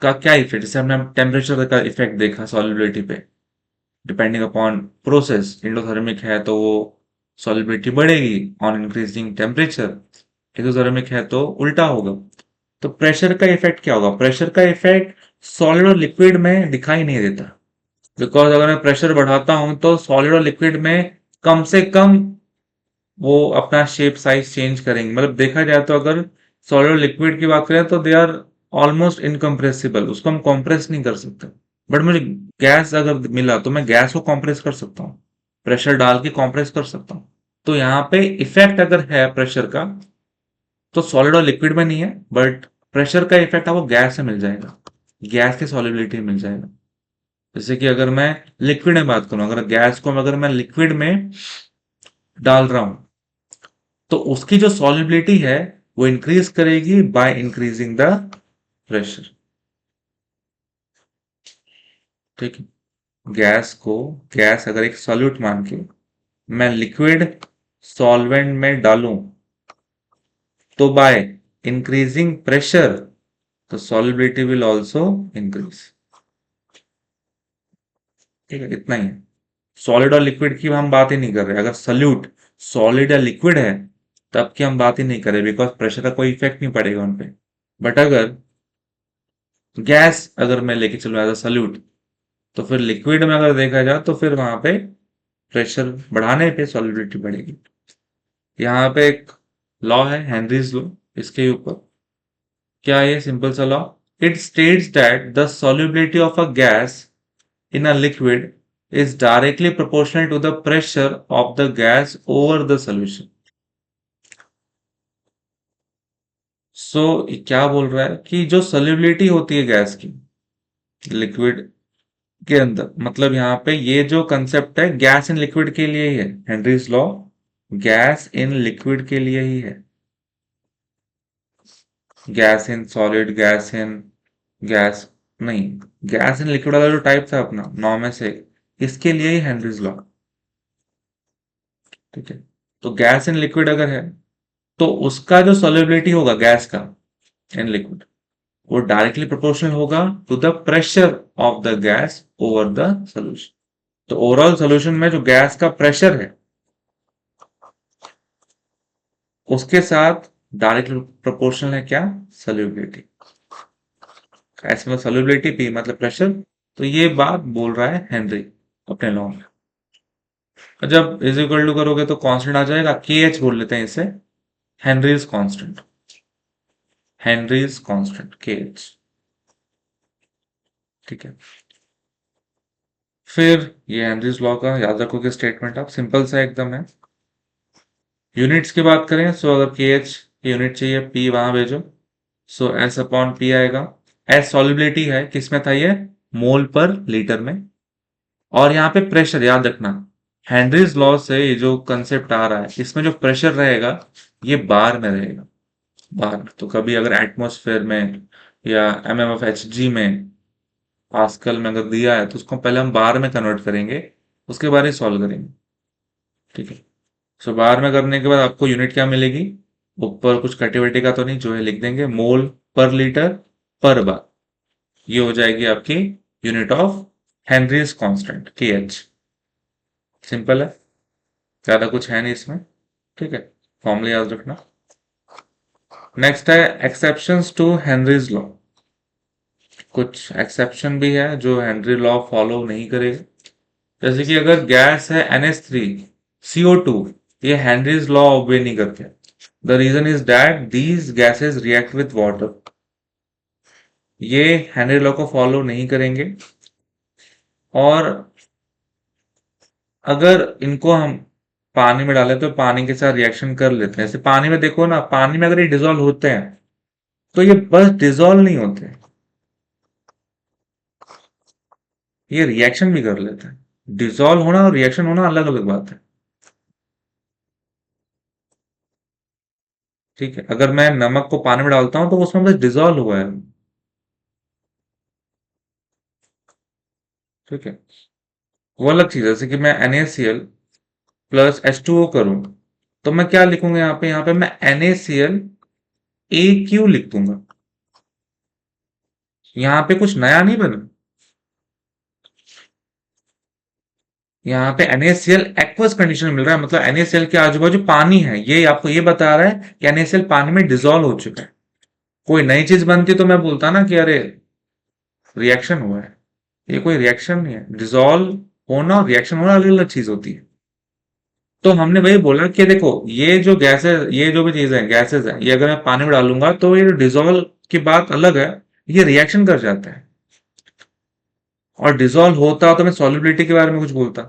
का क्या इफेक्ट, जैसे हमने टेम्परेचर का इफेक्ट देखा सॉल्युबिलिटी पे, डिपेंडिंग अपॉन प्रोसेस। इंडोथर्मिक है तो वो सॉल्युबिलिटी बढ़ेगी ऑन इंक्रीजिंग टेम्परेचर, एक्सोथर्मिक है तो उल्टा होगा। तो प्रेशर का इफेक्ट क्या होगा? प्रेशर का इफेक्ट सॉलिड और लिक्विड में दिखाई नहीं देता। बिकॉज अगर मैं प्रेशर बढ़ाता हूं तो सॉलिड और लिक्विड में कम से कम वो अपना शेप साइज चेंज करेंगे। मतलब देखा जाए तो अगर सॉलिड और लिक्विड की बात करें तो दे आर ऑलमोस्ट इनकम्प्रेसिबल, उसको हम कॉम्प्रेस नहीं कर सकते। बट मुझे गैस अगर मिला तो मैं गैस को कॉम्प्रेस कर सकता हूँ, प्रेशर डाल के कॉम्प्रेस कर सकता हूँ। तो यहाँ पे इफेक्ट अगर है प्रेशर का तो सॉलिड और लिक्विड में नहीं है, बट प्रेशर का इफेक्ट आपको गैस से मिल जाएगा, गैस की सॉल्युबिलिटी मिल जाएगा। जैसे कि अगर मैं लिक्विड में बात करूं, अगर गैस को अगर मैं लिक्विड में डाल रहा हूं तो उसकी जो सॉल्युबिलिटी है वो इंक्रीज करेगी बाय इंक्रीजिंग द प्रेशर। ठीक है। गैस अगर एक सॉल्यूट मान के मैं लिक्विड सॉल्वेंट में डालूं तो बाय इंक्रीजिंग प्रेशर तो सॉल्युबिलिटी विल आल्सो इंक्रीज। ठीक है, इतना ही है। सॉलिड और लिक्विड की हम बात ही नहीं कर रहे। अगर सल्यूट सॉलिड या लिक्विड है तब की हम बात ही नहीं करें, बिकॉज प्रेशर का कोई इफेक्ट नहीं पड़ेगा उन पे। बट अगर गैस अगर मैं लेके चलूँ एज अ सल्यूट, तो फिर लिक्विड में अगर देखा जाए तो फिर वहां पे प्रेशर बढ़ाने पे सॉल्युबिलिटी बढ़ेगी। यहाँ पे एक लॉ है, हेनरीज लॉ, इसके ऊपर क्या है, ये सिंपल सा law. It states that the solubility of a gas in a liquid is directly proportional to the pressure of the gas over the solution. सो क्या बोल रहा है कि जो solubility होती है गैस की लिक्विड के अंदर, मतलब यहाँ पे ये जो कंसेप्ट है गैस इन लिक्विड के लिए ही है, Henry's law gas in liquid के लिए ही है। Gas in solid, gas in gas नहीं, गैस इन लिक्विड वाला जो टाइप था अपना नौ में से, इसके लिए ही हेनरीज लॉ। ठीक है, तो गैस इन लिक्विड अगर है तो उसका जो solubility होगा गैस का इन लिक्विड, वो डायरेक्टली प्रोपोर्शनल होगा to the pressure of the gas over the solution. तो ओवरऑल सोल्यूशन में जो गैस का प्रेशर है उसके साथ डायरेक्टली प्रोपोर्शनल है क्या, सोल्यूबिलिटी। ऐसे में सोल्यूबिलिटी पी मतलब प्रेशर, तो ये बात बोल रहा है हेनरी अपने लॉ में। जब इज इक्वल टू करोगे तो कांस्टेंट आ जाएगा, के एच बोल लेते हैं इसे, हेनरीज कांस्टेंट, हेनरीज कांस्टेंट के एच। ठीक है, फिर ये हेनरीज लॉ का याद रखोगे स्टेटमेंट, आप सिंपल सा एकदम है। यूनिट्स की बात करें, सो अगर के एच यूनिट चाहिए, पी वहां भेजो, सो एस अपॉन पी आएगा। एस सॉल्युबिलिटी है, किसमें था ये, मोल पर लीटर में। और यहाँ पे प्रेशर याद रखना, हेनरीज लॉ से ये जो कंसेप्ट आ रहा है इसमें जो प्रेशर रहेगा ये बार में रहेगा, बार में। तो कभी अगर एटमॉस्फेयर में या M M F H G में, पास्कल में अगर दिया है तो उसको पहले हम बार में कन्वर्ट करेंगे, उसके बाद ही सॉल्व करेंगे। ठीक है, सो बार में करने के बाद आपको यूनिट क्या मिलेगी, ऊपर कुछ कटिविटी का तो नहीं, जो है लिख देंगे मोल पर लीटर पर बार। ये हो जाएगी आपकी यूनिट ऑफ हेनरीज कांस्टेंट के एच। सिंपल है, ज्यादा कुछ है नहीं इसमें। ठीक है, फॉर्मूला याद रखना। नेक्स्ट है एक्सेप्शंस टू हेनरीज लॉ। कुछ एक्सेप्शन भी है जो हेनरी लॉ फॉलो नहीं करेगा, जैसे कि अगर गैस है NH3 CO2, ये हेनरीज लॉ ऑब्वे नहीं करते। The reason is that these gases react with water, ये हेनरी लॉ को फॉलो नहीं करेंगे। और अगर इनको हम पानी में डालें तो पानी के साथ रिएक्शन कर लेते हैं, जैसे पानी में देखो ना, पानी में अगर ये डिजोल्व होते हैं तो ये बस डिजोल्व नहीं होते, ये रिएक्शन भी कर लेते हैं। डिजोल्व होना और रिएक्शन होना अलग अलग बात है। ठीक है, अगर मैं नमक को पानी में डालता हूं तो उसमें बस डिजोल्व हुआ है। ठीक है, वो अलग चीज है, जैसे कि मैं NaCl प्लस H2O करूं तो मैं क्या लिखूंगा यहाँ पे मैं NaCl AQ लिख दूंगा। यहाँ पे कुछ नया नहीं बना, यहाँ पे NaCl एक्वस कंडीशन मिल रहा है, मतलब NaCl के आजू बाजू पानी है, ये आपको ये बता रहा है कि NaCl पानी में डिजोल्व हो चुका है। कोई नई चीज बनती तो मैं बोलता ना कि अरे रिएक्शन हुआ है, ये कोई रिएक्शन नहीं है। डिजोल्व होना और रिएक्शन होना अलग अलग चीज होती है। तो हमने वही बोला कि देखो ये जो गैसेस, ये जो भी चीजें हैं गैसेस हैं, ये अगर मैं पानी में डालूंगा तो ये डिजोल्व की बात अलग है, ये रिएक्शन कर जाता है। और डिजोल्व होता तो मैं सॉल्युबिलिटी के बारे में कुछ बोलता,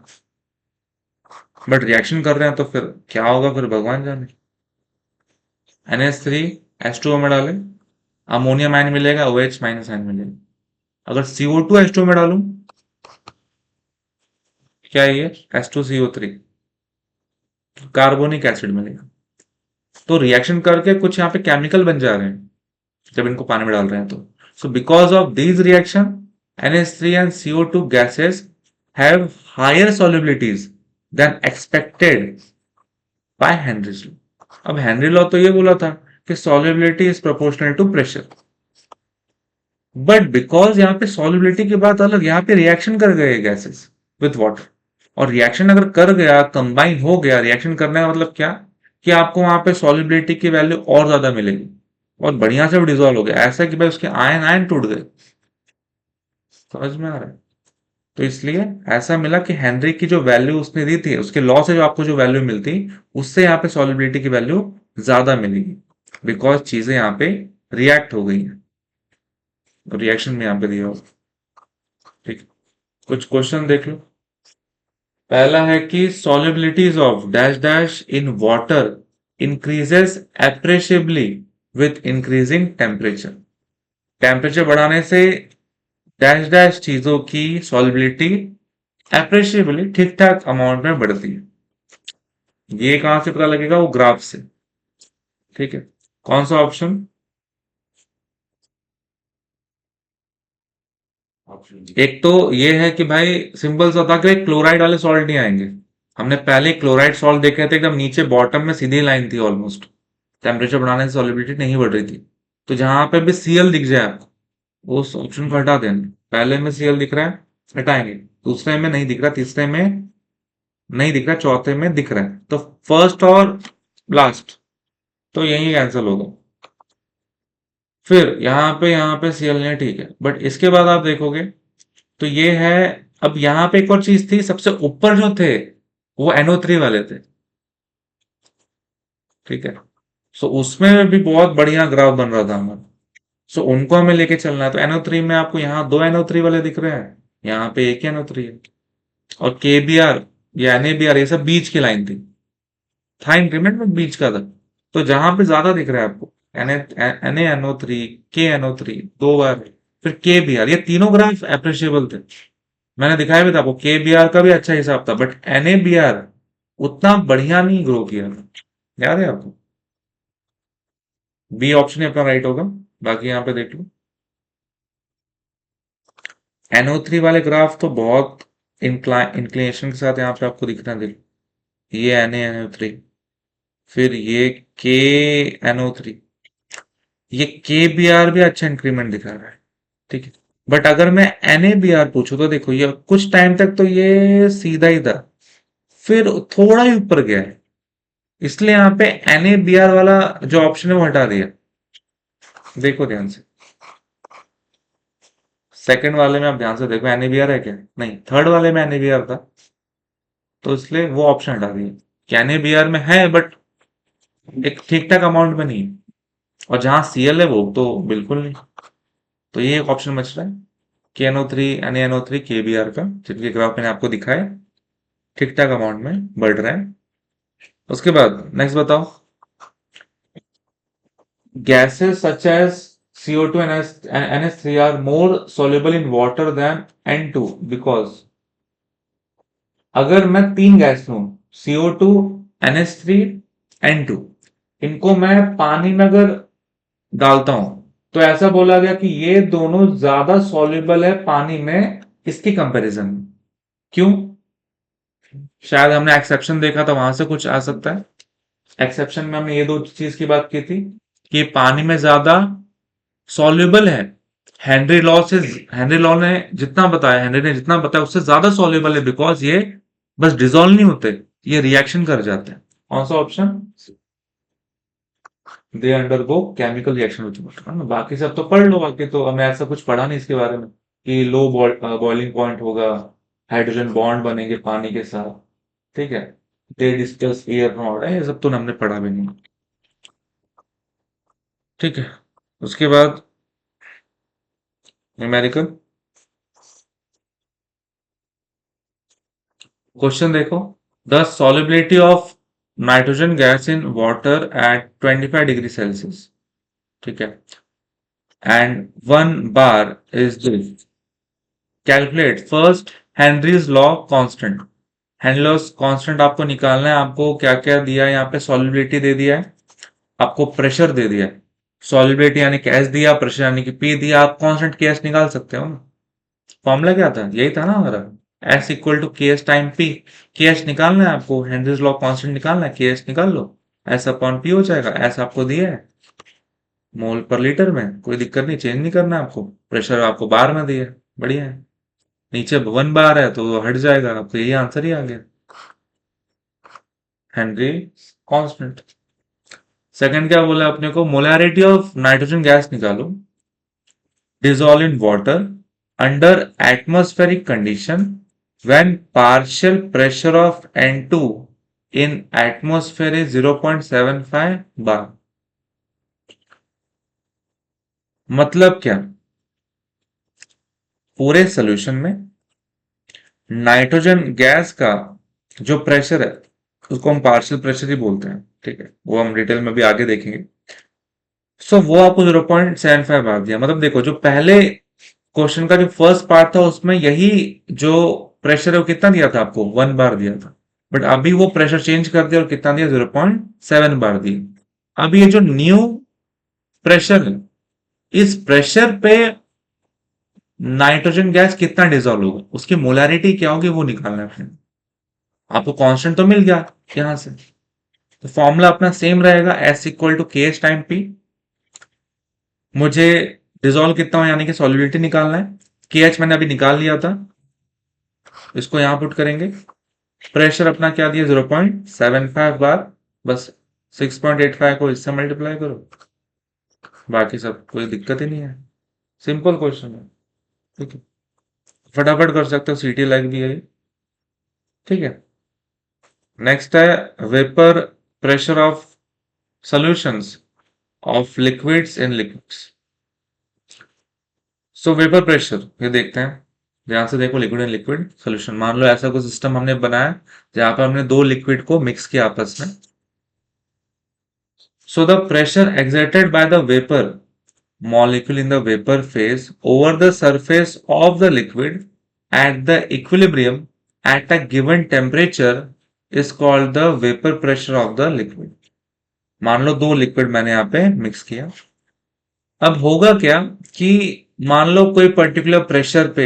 बट रिएक्शन कर रहे हैं तो फिर क्या होगा, फिर भगवान जाने। NH3 H2O में डालें, अमोनियम आयन मिलेगा, OH माइनस आयन मिलेगा। अगर CO2 H2O में डालूं, क्या है ये H2CO3, कार्बोनिक एसिड मिलेगा। तो रिएक्शन करके कुछ यहाँ पे केमिकल बन जा रहे हैं जब इनको पानी में डाल रहे हैं तो। So because of these reaction NH3 and CO2 gases have higher solubilities than expected by Henry's law। अब हेनरी लॉ तो ये बोला था कि solubility is proportional to pressure, but because यहाँ पे solubility की बात अलग, यहाँ पे रिएक्शन कर गए गैसेस विथ वाटर। और रिएक्शन अगर कर गया, कंबाइन हो गया, रिएक्शन करने का मतलब क्या, कि आपको वहां पे solubility की वैल्यू और ज्यादा मिलेगी। और बढ़िया से डिजोल्व हो गया, ऐसा कि भाई उसके आयन आयन टूट गए। समझ में आ रहा है? तो इसलिए ऐसा मिला कि हेनरी की जो वैल्यू उसने दी थी, उसके लॉ से जो आपको जो वैल्यू मिलती, उससे यहाँ पे सॉल्युबिलिटी की वैल्यू ज्यादा मिलेगी, बिकॉज चीजें यहाँ पे रिएक्ट हो गई हैं, रिएक्शन में यहाँ पे दिया हो। ठीक, कुछ क्वेश्चन देख लो। पहला है कि solubilities of dash dash in water increases appreciably with increasing temperature. Temperature बढ़ाने से डैश डैश चीजों की solubility appreciably ठीक ठाक अमाउंट में बढ़ती है। ये कहां से पता लगेगा? वो ग्राफ से। ठीक है, कौन सा ऑप्शन? एक तो ये है कि भाई सिंपल सा था कि क्लोराइड वाले सॉल्ट नहीं आएंगे। हमने पहले क्लोराइड सॉल्ट देखे थे, एकदम नीचे बॉटम में सीधी लाइन थी ऑलमोस्ट, टेम्परेचर बढ़ाने से सॉलिबिलिटी नहीं बढ़ रही थी। तो जहां पे भी सीएल दिख जाए आपको, उस ऑप्शन को हटा देना। पहले में सीएल दिख रहा है, हटाएंगे। दूसरे में नहीं दिख रहा, तीसरे में नहीं दिख रहा, चौथे में दिख रहा है, तो फर्स्ट और लास्ट, तो यही कैंसिल होगा। फिर यहाँ पे सीएल नहीं है, ठीक है, बट इसके बाद आप देखोगे तो ये है। अब यहाँ पे एक और चीज थी, सबसे ऊपर जो थे वो NO3 वाले थे। ठीक है, सो उसमें भी बहुत बढ़िया ग्राफ बन रहा था हमारा। सो उनको हमें लेके चलना है। तो NO3 में आपको यहाँ दो NO3 वाले दिख रहे हैं, यहाँ पे एक NO3 है। और KBr या NaBr ये सब बीच की लाइन थी, था इंक्रीमेंट में बीच का था। तो जहां पे ज्यादा दिख रहा है आपको NaNO3, KNO3 दो बार, फिर KBr, ये तीनों ग्राफ अप्रिशिएबल थे। मैंने दिखाया भी था आपको, KBr का भी अच्छा हिसाब था, बट NaBr उतना बढ़िया नहीं ग्रो किया था। याद है आपको? बी ऑप्शन ही अपना राइट होगा। बाकी यहाँ पे देख लो, NO3 वाले ग्राफ तो बहुत इंक्लिनेशन के साथ यहाँ पे आपको दिखना, देखो ये NaNO3, फिर ये KNO3, ये KBr भी अच्छा इंक्रीमेंट दिखा रहा है। ठीक है, बट अगर मैं NaBr पूछूं तो देखो, ये कुछ टाइम तक तो ये सीधा ही था, फिर थोड़ा ही ऊपर गया है, इसलिए यहाँ पे NaBr वाला जो ऑप्शन है वो हटा दिया। देखो ध्यान से, सेकंड वाले में आप ध्यान से देखो, NaBr है क्या? नहीं, थर्ड वाले में NaBr था, तो इसलिए वो ऑप्शन हटा दिया कि NaBr में है, बट एक ठीक ठाक अमाउंट में नहीं है। और जहां Cl है वो तो बिल्कुल नहीं। तो ये एक ऑप्शन बच रहा है, KNO3 NaNO3 KBr का, जिनके ग्राफ मैंने आपको दिखाया, ठीक ठाक अमाउंट में बढ़ रहा है। उसके बाद नेक्स्ट बताओ। Gases such as CO2 and NH3 are more soluble in water than N2 because, अगर मैं तीन गैस लूं, CO2, NH3, N2, इनको मैं पानी में अगर डालता हूं, तो ऐसा बोला गया कि ये दोनों ज्यादा सॉल्युबल है पानी में इसकी कंपैरिजन में। क्यों? शायद हमने एक्सेप्शन देखा था, वहां से कुछ आ सकता है। एक्सेप्शन में हमने ये दो चीज की बात की थी कि पानी में ज्यादा सॉल्युबल है। हेनरी लॉ से, हेनरी लॉ ने जितना बताया, हेनरी ने जितना बताया उससे ज्यादा सॉल्युबल है, बिकॉज ये बस डिजोल्व नहीं होते, ये रिएक्शन कर जाते हैं। कौन सा option? They undergo chemical reaction with water. बाकी सब तो पढ़ लो, बाकी तो हमें ऐसा कुछ पढ़ा नहीं इसके बारे में कि लो बॉइलिंग पॉइंट होगा, हाइड्रोजन बॉन्ड बनेंगे पानी के साथ। ठीक है, दे डिस्कस एयर नॉट है, ये सब तो हमने पढ़ा भी नहीं। ठीक है, उसके बाद न्यूमेरिकल क्वेश्चन देखो। The solubility of nitrogen gas in water at 25 degree Celsius, ठीक है, and 1 bar is this. Calculate first Henry's law constant. Henry law constant आपको निकालना है। आपको क्या क्या दिया है यहाँ पे? सॉल्युबिलिटी दे दिया है, आपको प्रेशर दे दिया है। सॉल्युबिलिटी यानी कि एस दिया, प्रेशर यानी कि पी दिया। आप कांस्टेंट के एस निकाल सकते हो ना। फॉर्मूला क्या था? यही था ना हमारा, एस इक्वल टू के एस टाइम पी। के एस निकालना है आपको, हेनरीज लॉ कांस्टेंट निकालना है, के एस निकाल लो, एस अपॉन पी हो जाएगा। एस आपको दिया है मोल पर लीटर में, कोई दिक्कत नहीं, चेंज नहीं करना है आपको। प्रेशर आपको बार में दिया है, बढ़िया है। नीचे 1 bar है तो वो हट जाएगा, आपको यही आंसर ही आ गया, हेनरी कांस्टेंट। सेकंड क्या बोला अपने को, मोलैरिटी ऑफ नाइट्रोजन गैस निकालो, dissolve in water under atmospheric condition when partial pressure of N2 in atmosphere is 0.75 bar। मतलब क्या, पूरे सोल्यूशन में नाइट्रोजन गैस का जो प्रेशर है उसको हम पार्शियल प्रेशर ही बोलते हैं, ठीक है, वो हम डिटेल में भी आगे देखेंगे। सो वो आपको 0.75 बार दिया। मतलब देखो, जो पहले क्वेश्चन का जो फर्स्ट पार्ट था उसमें यही जो प्रेशर है वो कितना दिया था आपको, 1 बार दिया था। बट अभी वो प्रेशर चेंज कर दिया और कितना दिया, 0.7 बार दिया। अब ये जो न्यू प्रेशर है, इस प्रेशर पे नाइट्रोजन गैस कितना डिजोल्व होगा, उसकी मोलैरिटी क्या होगी वो निकालना है अपने। आपको कांस्टेंट तो मिल गया यहां से, तो फॉर्मूला अपना सेम रहेगा, एस इक्वल टू के एच टाइम पी। मुझे डिजोल्व कितना हो यानी कि सॉल्युबिलिटी निकालना है, के एच मैंने अभी निकाल लिया था, इसको यहां पुट करेंगे। प्रेशर अपना क्या दिया, 0.75 बार, बस 6.85 को इससे मल्टीप्लाई करो, बाकी सब कोई दिक्कत ही नहीं है, सिंपल क्वेश्चन है, ठीक है, फटाफट कर सकते हो, सीटी लाइक भी है, ठीक है। नेक्स्ट है vapour pressure of solutions of liquids in liquids. So vapour pressure ये देखते हैं, ध्यान से देखो, लिक्विड एंड लिक्विड सोल्यूशन। मान लो ऐसा कोई सिस्टम हमने बनाया जहां पर हमने दो लिक्विड को मिक्स किया आपस में। So the pressure exerted by the vapor molecule in the vapor phase over the surface of the liquid at the equilibrium at a given temperature is called the vapor pressure of the liquid। मान लो दो liquid मैंने यहाँ पे mix किया, अब होगा क्या कि मान लो कोई पर्टिकुलर प्रेशर पे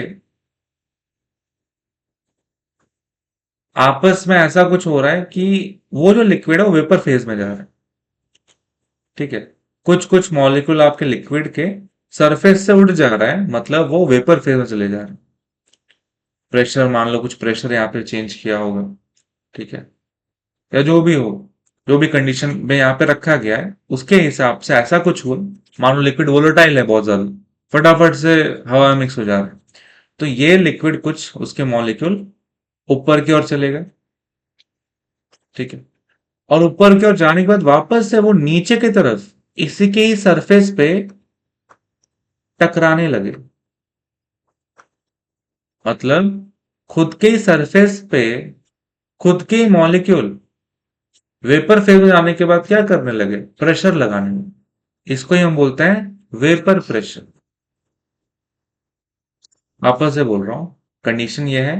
आपस में ऐसा कुछ हो रहा है कि वो जो लिक्विड है वो वेपर फेज में जा रहा है, ठीक है। कुछ कुछ मॉलिक्यूल आपके लिक्विड के सरफेस से उड़ जा रहा है, मतलब वो वेपर फेज में चले जा रहे हैं। प्रेशर मान लो कुछ प्रेशर यहाँ पे चेंज किया होगा, ठीक है, या जो भी हो, जो भी कंडीशन में यहाँ पे रखा गया है उसके हिसाब से ऐसा कुछ हुआ। मान लो लिक्विड वोलेटाइल है बहुत ज्यादा, फटाफट से हवा में मिक्स हो जा रहा है, तो ये लिक्विड कुछ उसके मॉलिक्यूल ऊपर की ओर चले गए, ठीक है, और ऊपर की ओर जाने के बाद वापस से वो नीचे की तरफ इसी के ही सरफेस पे टकराने लगे। मतलब खुद के ही सरफेस पे खुद के ही मॉलिक्यूल वेपर फेज में जाने के बाद क्या करने लगे, प्रेशर लगाने लगे। इसको ही हम बोलते हैं वेपर प्रेशर। वापस से बोल रहा हूं, कंडीशन ये है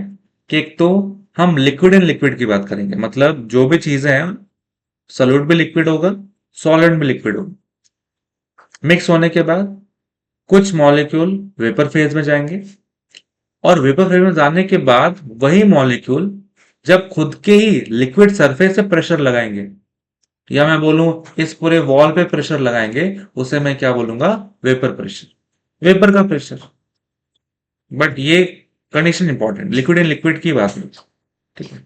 कि एक तो हम लिक्विड एंड लिक्विड की बात करेंगे, मतलब जो भी चीजें हैं, सॉलिड भी लिक्विड होगा, सॉलिड भी लिक्विड होगा। मिक्स होने के बाद कुछ मॉलिक्यूल वेपर फेज में जाएंगे, और वेपर फेज में जाने के बाद वही मॉलिक्यूल जब खुद के ही लिक्विड सरफेस से प्रेशर लगाएंगे, या मैं बोलूं इस पूरे वॉल पे प्रेशर लगाएंगे, उसे मैं क्या बोलूंगा, वेपर प्रेशर, वेपर का प्रेशर। बट ये condition important, liquid and liquid की बात नहीं, ठीक है।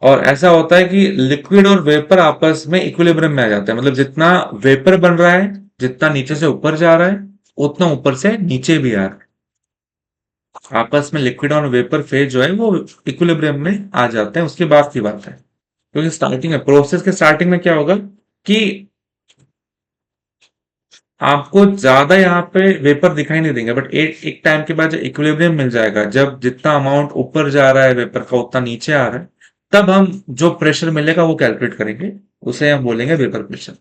और ऐसा होता है कि लिक्विड और वेपर आपस में इक्विलिब्रियम में आ जाते हैं, मतलब जितना वेपर बन रहा है, जितना नीचे से ऊपर जा रहा है, उतना ऊपर से नीचे भी आ रहा है। आपस में लिक्विड और वेपर फेज जो है वो इक्विलिब्रियम में आ जाते हैं, उसके बाद की बात है। क्योंकि स्टार्टिंग में, प्रोसेस के स्टार्टिंग में क्या होगा कि आपको ज्यादा यहाँ पे वेपर दिखाई नहीं देंगे, बट एक टाइम के बाद जब इक्विलिब्रियम मिल जाएगा, जब जितना अमाउंट ऊपर जा रहा है वेपर का उतना नीचे आ रहा है, तब हम जो प्रेशर मिलेगा वो कैलकुलेट करेंगे, उसे हम बोलेंगे वेपर प्रेशर,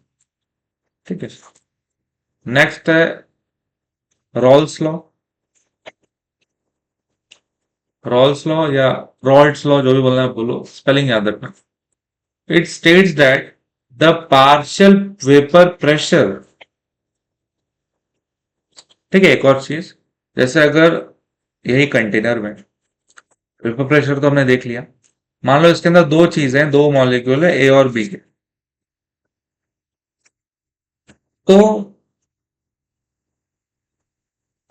ठीक है। नेक्स्ट है रॉल्स लॉ। रॉल्स लॉ या रॉल्ट्स लॉ, जो भी बोलना है बोलो, स्पेलिंग याद रखना। It states that the partial vapour pressure, ठीक है। एक और चीज, जैसे अगर यही कंटेनर में वेपर प्रेशर तो हमने देख लिया, मान लो इसके अंदर दो चीजें, दो मॉलिक्यूल है, ए और बी के, तो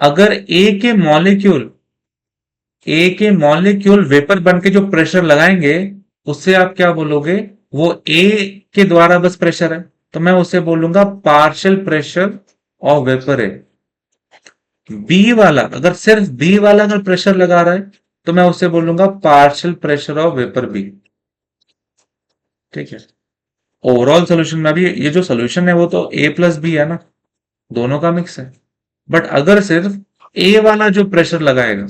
अगर ए के मॉलिक्यूल वेपर बन के जो प्रेशर लगाएंगे, उससे आप क्या बोलोगे, वो ए के द्वारा बस प्रेशर है, तो मैं उसे बोलूंगा partial pressure of vapour A. B वाला, अगर सिर्फ बी वाला अगर प्रेशर लगा रहा है, तो मैं उसे बोलूंगा partial pressure of vapour B. ठीक है। ओवरऑल सोल्यूशन में भी ये जो सोल्यूशन है वो तो ए प्लस बी है ना, दोनों का मिक्स है। बट अगर सिर्फ ए वाला जो प्रेशर लगाएगा,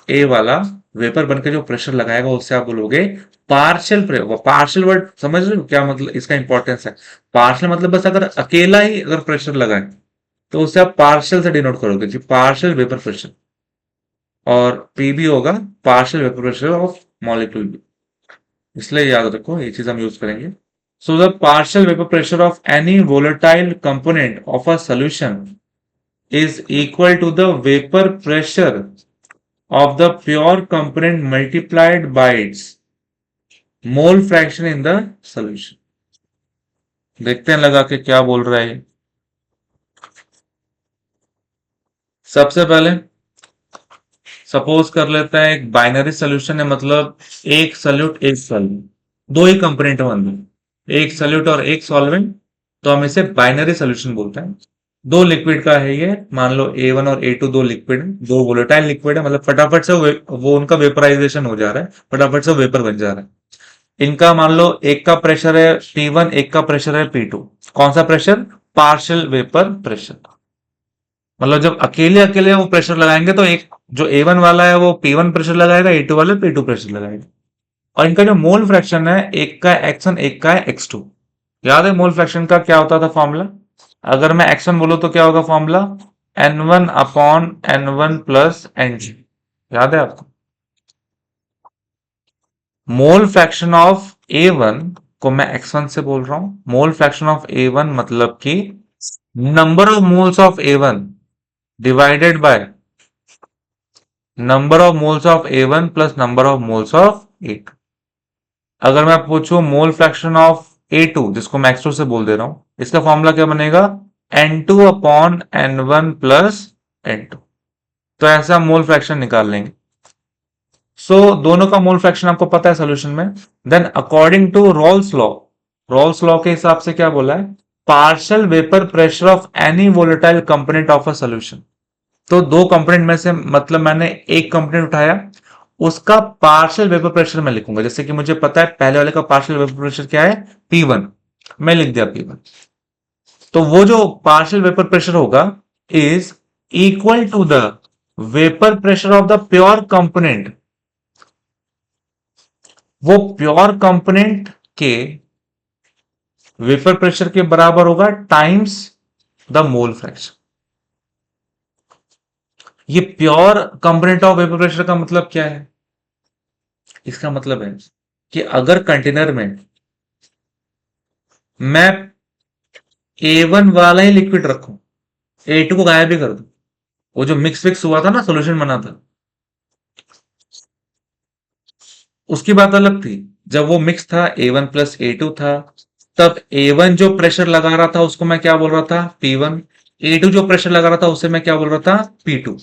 ए वाला वेपर बनकर जो प्रेशर लगाएगा, उससे आप बोलोगे पार्शियल प्रेशर। पार्शियल वर्ड समझ रहे हो क्या मतलब इसका इंपॉर्टेंस है? पार्शियल मतलब बस अगर अकेला ही अगर प्रेशर लगाए, तो उससे आप पार्शियल से डिनोट करोगे कि पार्शियल वेपर प्रेशर। और पी भी होगा partial vapour pressure of molecule B. इसलिए याद रखो, ये चीज हम यूज करेंगे। So the partial vapour pressure of any volatile component of a solution is equal to the vapor pressure of the pure component multiplied by its mole fraction in the solution। देखते हैं लगा के क्या बोल रहा है ये। सबसे पहले सपोज कर लेते हैं एक बाइनरी सोल्यूशन है, मतलब एक सॉल्यूट एक सॉल्वेंट, दो ही कंपोनेंट है अंदर, एक सॉल्यूट और एक सॉल्वेंट, तो हम इसे बाइनरी सोल्यूशन बोलते हैं। दो लिक्विड का है ये, मान लो A1 और A2 दो लिक्विड है, दो वोलेटाइल लिक्विड है, मतलब फटाफट से वो उनका वेपराइजेशन हो जा रहा है, फटाफट से वेपर बन जा रहा है। इनका मान लो एक का प्रेशर है P1, एक का प्रेशर है P2। कौन सा प्रेशर? Partial vapour pressure. मतलब जब अकेले अकेले वो प्रेशर लगाएंगे, तो एक जो A1 वाला है वो P1 प्रेशर लगाएगा, A2 वाला P2 प्रेशर लगाएगा। और इनका जो मोल फ्रैक्शन है, एक का है X1 एक का है X2। याद है मोल फ्रैक्शन का क्या होता था फॉर्मूला? अगर मैं X1 बोलूं तो क्या होगा formula? N1 upon N1 plus Ng। याद है आपको? मोल फ्रैक्शन ऑफ A1 को मैं X1 से बोल रहा हूं। मोल फ्रैक्शन ऑफ A1 मतलब कि number of moles of A1 divided by number of moles of A1 plus number of moles of A2। अगर मैं पूछूं मोल फ्रैक्शन ऑफ A2, जिसको मैं X2 से बोल दे रहा हूं, इसका फॉर्मूला क्या बनेगा? N2 upon N1 plus N2। तो ऐसा हम मोल फ्रैक्शन निकाल लेंगे। दोनों का मोल फ्रैक्शन आपको पता है सोल्यूशन में। Then according to Raoult's law, Raoult's law के हिसाब से क्या बोला है? Partial vapour pressure of any volatile component of a solution. तो दो कंपोनेंट में से, मतलब मैंने एक कंपोनेंट उठाया, उसका पार्शियल वेपर प्रेशर मैं लिखूंगा। जैसे कि मुझे पता है पहले वाले का पार्शियल वेपर प्रेशर क्या है, P1, मैं लिख दिया P1। तो वो जो पार्शियल वेपर प्रेशर होगा is equal to the vapour pressure of the pure component. वो प्योर कंपोनेंट के वेपर प्रेशर के बराबर होगा टाइम्स द मोल फ्रैक्शन। ये pure component of vapour pressure का मतलब क्या है? इसका मतलब है कि अगर कंटेनर में मैं A1 वाला ही लिक्विड रखूं, A2 को गायब भी कर दूं, वो जो मिक्स फिक्स हुआ था ना, सोल्यूशन बना था, उसकी बात अलग थी। जब वो मिक्स था, A1 प्लस A2 था, तब A1 जो प्रेशर लगा रहा था उसको मैं क्या बोल रहा था? P1। A2 जो प्रेशर लगा रहा था उसे मैं क्या बोल रहा था? P2।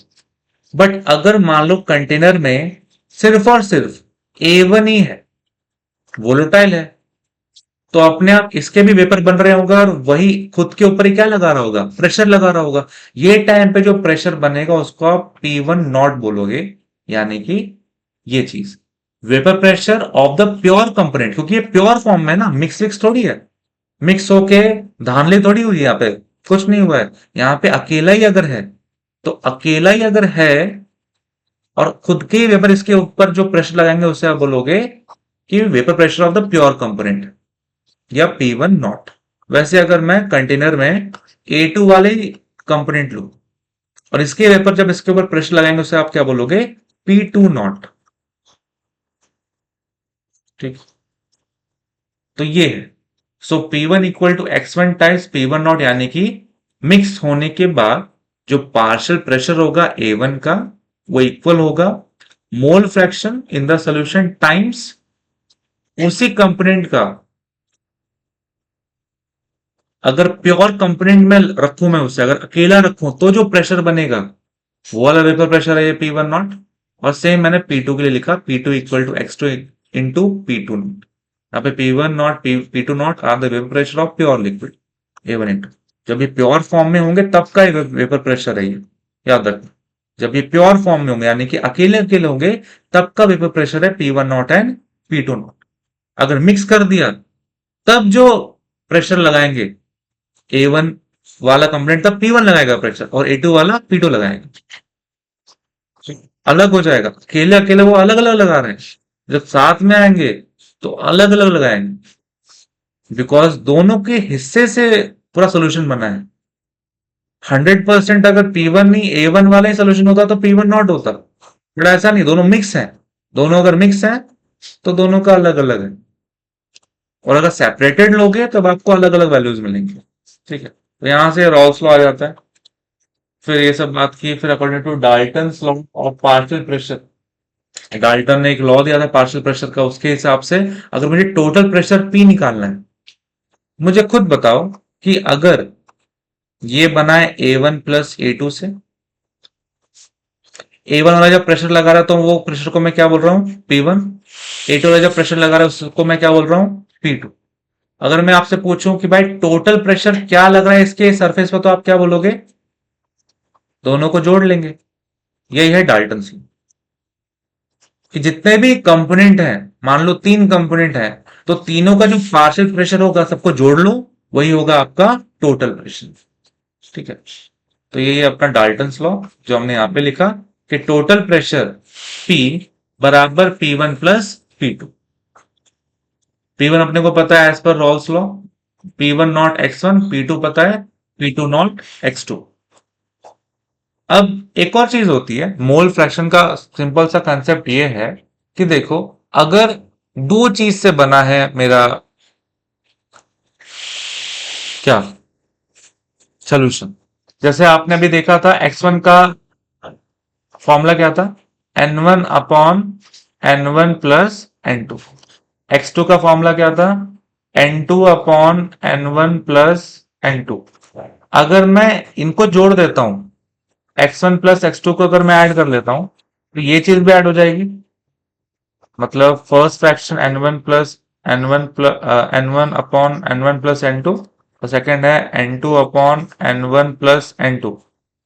बट अगर मान लो कंटेनर में सिर्फ और सिर्फ A1 ही है, वोलेटाइल है, तो अपने आप इसके भी वेपर बन रहे होगा, और वही खुद के ऊपर ही क्या लगा रहा होगा? प्रेशर लगा रहा होगा। ये टाइम पे जो प्रेशर बनेगा उसको आप P1 नॉट बोलोगे। यानी कि ये चीज vapour pressure of the pure component, क्योंकि ये प्योर फॉर्म में ना, मिक्स विक्स थोड़ी है, मिक्स होके धांधली थोड़ी हुई है, यहाँ पे कुछ नहीं हुआ है। यहाँ पे अकेला ही अगर है, तो अकेला ही अगर है और खुद के ही वेपर इसके ऊपर जो प्रेशर लगाएंगे, उसे आप बोलोगे कि vapour pressure of the pure component या P1 नॉट। वैसे अगर मैं कंटेनर में A2 वाले कंपोनेंट लू और इसके वेपर जब इसके ऊपर प्रेशर लगाएंगे, उसे आप क्या बोलोगे? P2 not. ठीक, तो ये है। So P1 equal to X1 times P1 naught, यानी कि मिक्स होने के बाद जो पार्शियल प्रेशर होगा A1 का, वो इक्वल होगा mole fraction in the solution times उसी कंपोनेंट का, अगर प्योर कंपोनेंट में रखूं मैं उसे, अगर अकेला रखूं तो जो प्रेशर बनेगा वो वाला वेपर प्रेशर है ये P1 नॉट। और सेम मैंने P2 के लिए लिखा, P2 equal to X2 into P2 not. यहाँ पे P1 naught P2 naught are the vapour pressure of pure liquid A1 into. जब ये प्योर फॉर्म में होंगे तब का वेपर प्रेशर है ये, याद रखना। जब ये प्योर फॉर्म में होंगे यानी कि अकेले अकेले होंगे तब का वेपर प्रेशर है P1 not and P2 not. अगर मिक्स कर दिया तब जो प्रेशर लगाएंगे A1 वाला कंपोनेंट तब P1 लगाएगा प्रेशर और A2 वाला P2 लगाएगा, अलग हो जाएगा। अकेले अकेले वो अलग अलग लगा रहे हैं, जब साथ में आएंगे तो अलग अलग लगाएंगे, बिकॉज दोनों के हिस्से से पूरा सोल्यूशन बना है। 100% अगर P1 नहीं A1 वाला ही सोल्यूशन होता तो P1 नॉट होता, बट ऐसा नहीं, दोनों मिक्स है। दोनों अगर मिक्स है तो दोनों का अलग अलग है, और अगर सेपरेटेड लोगे तब आपको अलग अलग वैल्यूज मिलेंगे। ठीक है, तो यहां से रॉल्स लॉ आ जाता है। फिर ये सब बात की, फिर according to Dalton's law of partial pressure, Dalton ने एक लॉ दिया था पार्शियल प्रेशर का, उसके हिसाब से अगर मुझे टोटल प्रेशर P निकालना है, मुझे खुद बताओ कि अगर ये बना है A1 प्लस A2 से, A1 वाला जब प्रेशर लगा रहा है तो वो प्रेशर को मैं क्या बोल रहा हूं P1, A2 वाला जब प्रेशर लगा रहा है उसको मैं क्या बोल रहा हूं P2। अगर मैं आपसे पूछूं कि भाई टोटल प्रेशर क्या लग रहा है इसके सरफेस पर, तो आप क्या बोलोगे? दोनों को जोड़ लेंगे। यही है डाल्टन्स लॉ, कि जितने भी कंपोनेंट हैं, मान लो 3 कंपोनेंट हैं, तो तीनों का जो पार्शियल प्रेशर होगा सबको जोड़ लो, वही होगा आपका टोटल प्रेशर। ठीक है, तो यही है अपना डाल्टन्स लॉ जो हमने यहां पे लिखा कि टोटल प्रेशर P बराबर P1 प्लस P2। P1 अपने को पता है as per Rawls law, P1 not x1, P2 पता है P2 नॉट x2। अब एक और चीज होती है, मोल फ्रैक्शन का सिंपल सा कंसेप्ट ये है कि देखो, अगर दो चीज से बना है मेरा क्या सोल्यूशन, जैसे आपने अभी देखा था x1 का फॉर्मूला क्या था, N1 upon N1 plus N2। x2 का फॉर्मूला क्या था, N2 upon N1 plus N2। अगर मैं इनको जोड़ देता हूं, x1 प्लस x2 को अगर मैं ऐड कर लेता हूं तो ये चीज भी ऐड हो जाएगी। मतलब first fraction N1 plus N1 upon N1 plus N2, और सेकेंड है N2 upon N1 plus N2।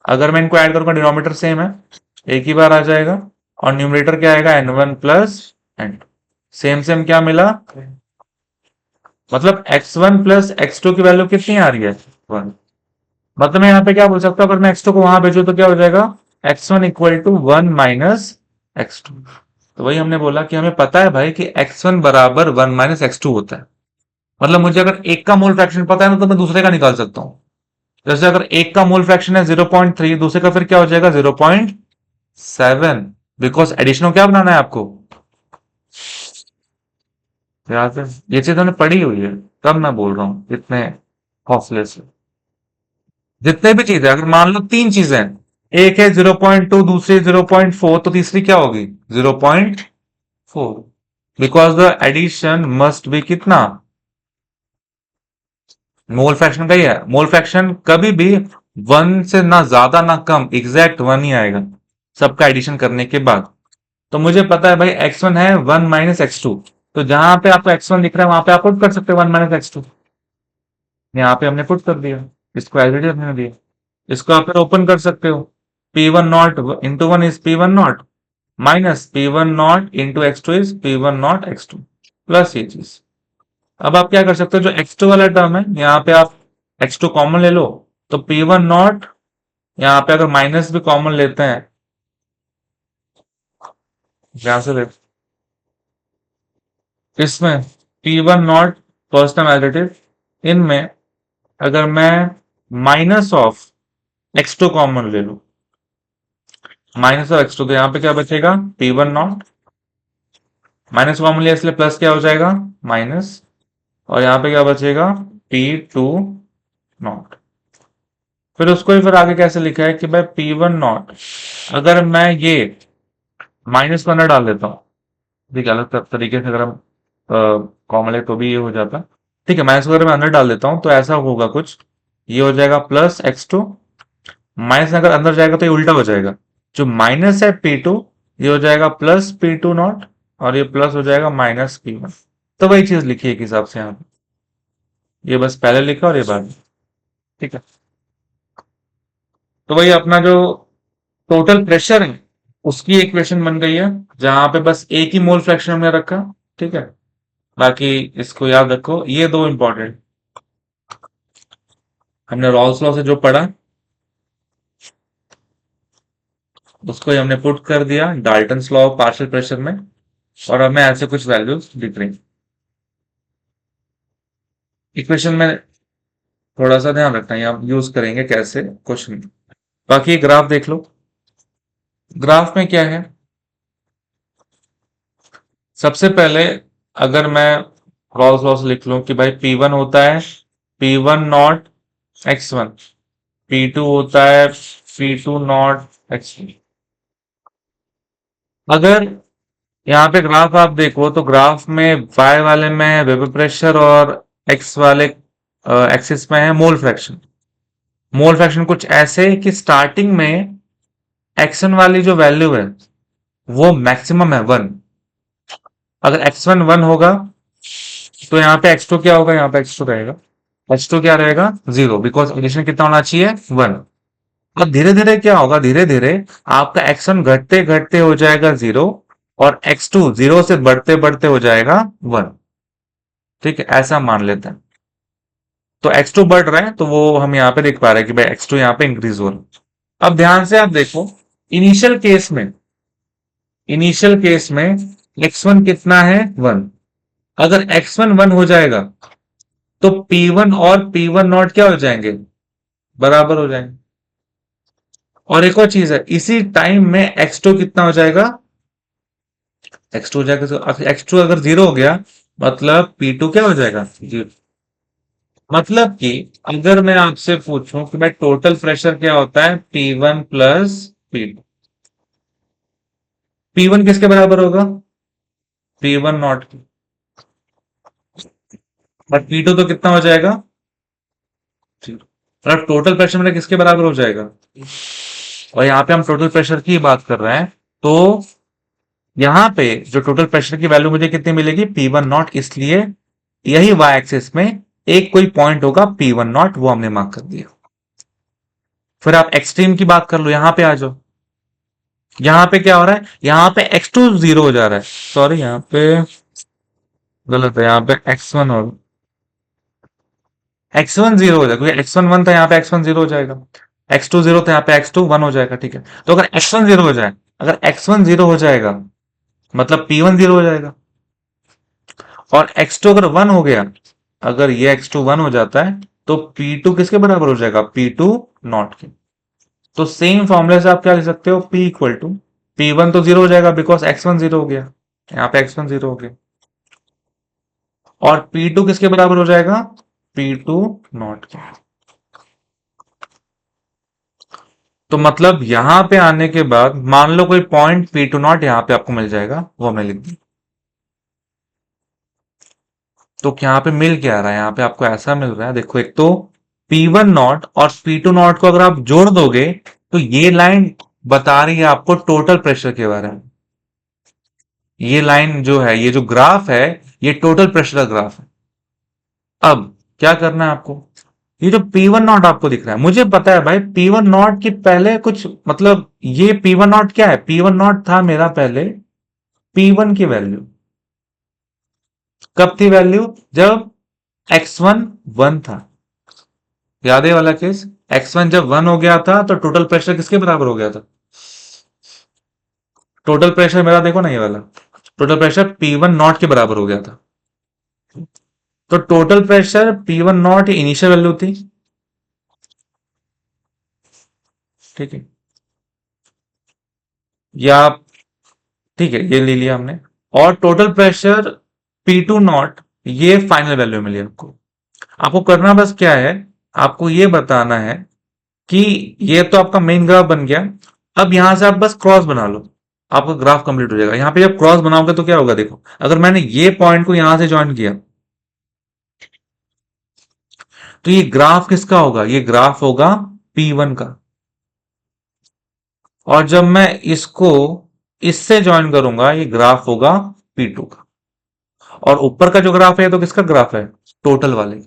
अगर मैं इनको ऐड करूंगा डिनोमिनेटर सेम है, एक ही बार आ जाएगा, और न्यूमरेटर क्या आएगा N1 plus N2। Same same क्या मिला, मतलब x1 प्लस x2 की वैल्यू कितनी आ रही है 1। मतलब मैं यहाँ पे क्या बोल सकता हूँ, अगर मैं x2 को वहां भेजू तो क्या हो जाएगा, x1 equal to 1 minus x2। तो वही हमने बोला कि हमें पता है भाई कि x1 बराबर 1 माइनस x2 होता है। मतलब मुझे अगर एक का मोल फ्रैक्शन पता है ना तो मैं दूसरे का निकाल सकता हूँ। जैसे अगर एक का मोल फ्रैक्शन है 0.3, दूसरे का फिर क्या हो जाएगा 0.7, बिकॉज एडिशनल क्या बनाना है आपको, याद है? ये चीज हमने पढ़ी हुई है, तब मैं बोल रहा हूँ इतने हौसले से। जितने भी चीजें, अगर मान लो 3 चीजें, एक है 0.2, दूसरी 0.4, तो तीसरी क्या होगी 0.4, because the addition must be कितना, मोल फ्रैक्शन का ही है। मोल फ्रैक्शन कभी भी 1 से ना ज्यादा ना कम, एग्जैक्ट 1 ही आएगा सबका एडिशन करने के बाद। तो मुझे पता है भाई x1 है 1 माइनस x2, तो जहां पे आपको x1 दिख रहा है वहां पे आप पुट कर सकते हो 1 माइनस x2। यहाँ पे हमने पुट कर दिया, इसको एज इट इज हमने दिया। इसको आप फिर ओपन कर सकते हो, P1 not into 1 is P1 not, minus P1 not into x2 is P1 not x2, plus ये चीज। अब आप क्या कर सकते हो, जो x2 वाला टर्म है यहाँ पे आप x2 कॉमन ले लो, तो P1 नॉट, यहाँ पे अगर माइनस भी कॉमन लेते हैं, यहां से लेते इसमें P1 naught first time as it is, इनमें अगर मैं माइनस ऑफ x2 कॉमन ले लूं, माइनस ऑफ x2, तो यहाँ पे क्या बचेगा P1 नॉट, माइनस कॉमन लिया इसलिए प्लस क्या हो जाएगा माइनस, और यहाँ पे क्या बचेगा P2 नॉट। फिर उसको ही फिर आगे कैसे लिखा है कि भाई P1 नॉट, अगर मैं ये माइनस को अंदर डाल देता हूँ, ठीक है, अलग तरीके से अगर हम कॉमन ले तो भी ये हो जाता, ठीक है, माइनस को अगर मैं अंदर डाल देता हूँ तो ऐसा होगा कुछ, ये हो जाएगा प्लस x2, माइनस अगर अंदर जाएगा तो ये उल्टा हो जाएगा, जो माइनस है P2 ये हो जाएगा प्लस P2 नॉट, और ये प्लस हो जाएगा -P1। तो वही चीज लिखी है एक हिसाब से यहाँ पे, ये बस पहले लिखा और ये बाद में। ठीक है, तो वही अपना जो टोटल प्रेशर है उसकी इक्वेशन बन गई है, जहां पे बस एक ही मोल फ्रैक्शन हमने रखा। ठीक है, बाकी इसको याद रखो, ये दो इंपॉर्टेंट हमने रॉल्स लॉ से जो पढ़ा उसको ही हमने पुट कर दिया Dalton's law of partial pressure में, और हमें ऐसे कुछ वैल्यूज दिख रही। इक्वेशन में थोड़ा सा ध्यान रखना है, आप यूज करेंगे कैसे कुछ नहीं। बाकी ग्राफ देख लो, ग्राफ में क्या है। सबसे पहले अगर मैं क्रॉस लॉस लिख लूं कि भाई P1 होता है P1 नॉट x1, P2 होता है P2 नॉट x2। अगर यहाँ पे ग्राफ आप देखो तो ग्राफ में y वाले में वेपर प्रेशर और x वाले एक्सिस में है मोल फ्रैक्शन। मोल फ्रैक्शन कुछ ऐसे कि स्टार्टिंग में x1 वाली जो वैल्यू है वो मैक्सिमम है 1। अगर x1 1 होगा तो यहाँ पे x2 क्या होगा, यहाँ पे x2 रहेगा, x2 क्या रहेगा 0, बिकॉज एडिशन कितना होना चाहिए 1। अब धीरे धीरे क्या होगा, धीरे धीरे आपका x1 घटते घटते हो जाएगा 0 और x2 0 से बढ़ते बढ़ते हो जाएगा 1। ठीक है, ऐसा मान लेते हैं। तो x2 बढ़ रहा है तो वो हम यहाँ पे देख पा रहे हैं कि भाई x2 यहाँ पे इंक्रीज हो रहा है। अब ध्यान से आप देखो, इनिशियल केस में इनिशियल केस में x1 कितना है 1। अगर x1 1 हो जाएगा तो P1 और P1 नॉट क्या हो जाएंगे, बराबर हो जाएंगे। और एक और चीज है, इसी टाइम में x2 कितना हो जाएगा, x2 हो जाएगा, तो x2 अगर 0 हो गया मतलब P2 क्या हो जाएगा 0। मतलब कि अगर मैं आपसे पूछूं कि भाई टोटल प्रेशर क्या होता है P1 प्लस P2, P1 किसके बराबर होगा P1 नॉट की, और P2 तो कितना हो जाएगा 0। मतलब टोटल प्रेशर मेरा किसके बराबर हो जाएगा, और यहाँ पे हम टोटल प्रेशर की बात कर रहे हैं, तो यहाँ पे जो टोटल प्रेशर की वैल्यू मुझे कितनी मिलेगी P1 नॉट, इसलिए यही y एक्सिस में एक कोई पॉइंट होगा P1 नॉट, वो हमने मार्क कर दिया। फिर आप एक्सट्रीम की बात कर लो, यहां पे आ जाओ। यहां पे क्या हो रहा है, यहां पे x2 0 हो जा रहा है, सॉरी यहाँ पे गलत है, यहाँ पे x1 और x1 0 हो जाएगा, क्योंकि x1 1 था, यहाँ पे x1 0 हो जाएगा। x2 0 था, यहाँ पे x2 1 हो जाएगा। ठीक है, तो अगर x1 0 हो जाए, अगर x1 0 हो जाएगा मतलब P1 0 हो जाएगा, और x2 अगर 1 हो गया, अगर ये x2 1 हो जाता है तो P2 किसके बराबर हो जाएगा P2 नॉट के। तो सेम फॉर्मूले से आप क्या लिख सकते हो, P इक्वल टू P1 तो 0 हो जाएगा बिकॉज x1 0 हो गया, यहाँ पे x1 0 हो गया, और P2 किसके बराबर हो जाएगा P2 नॉट के। तो मतलब यहां पे आने के बाद मान लो कोई पॉइंट P2 नॉट यहाँ पे आपको मिल जाएगा, वो हमने लिख दी। तो यहाँ पे मिल क्या रहा है, यहाँ पे आपको ऐसा मिल रहा है, देखो एक तो P1 नॉट और P2 नॉट को अगर आप जोड़ दोगे तो ये लाइन बता रही है आपको टोटल प्रेशर के बारे में। ये लाइन जो है, ये जो ग्राफ है, ये टोटल प्रेशर का ग्राफ है। अब क्या करना है आपको, ये जो P1 नॉट आपको दिख रहा है, मुझे पता है भाई P1 नॉट की पहले कुछ मतलब, ये P1 नॉट क्या है, P1 नॉट था मेरा पहले P1 की वैल्यू। कब थी वैल्यू, जब x1 1 था। याद है वाला केस, x1 जब 1 हो गया था तो टोटल प्रेशर किसके बराबर हो गया था, टोटल प्रेशर मेरा देखो ना, ये वाला टोटल प्रेशर P1 नॉट के बराबर हो गया था। तो total pressure P1 not initial value थी। ठीक है, या ठीक है, ये ले लिया हमने। और टोटल प्रेशर P2 नॉट, ये फाइनल वैल्यू मिली आपको। आपको करना बस क्या है, आपको ये बताना है कि ये तो आपका मेन ग्राफ बन गया। अब यहां से आप बस क्रॉस बना लो, आपका ग्राफ कंप्लीट हो जाएगा। यहां पे जब क्रॉस बनाओगे तो क्या होगा, देखो अगर मैंने ये पॉइंट को यहां से ज्वाइन किया तो ये ग्राफ किसका होगा, ये ग्राफ होगा P1 का। और जब मैं इसको इससे ज्वाइन करूंगा, ये ग्राफ होगा P2 का। और ऊपर का जो ग्राफ है तो किसका ग्राफ है? टोटल वाले।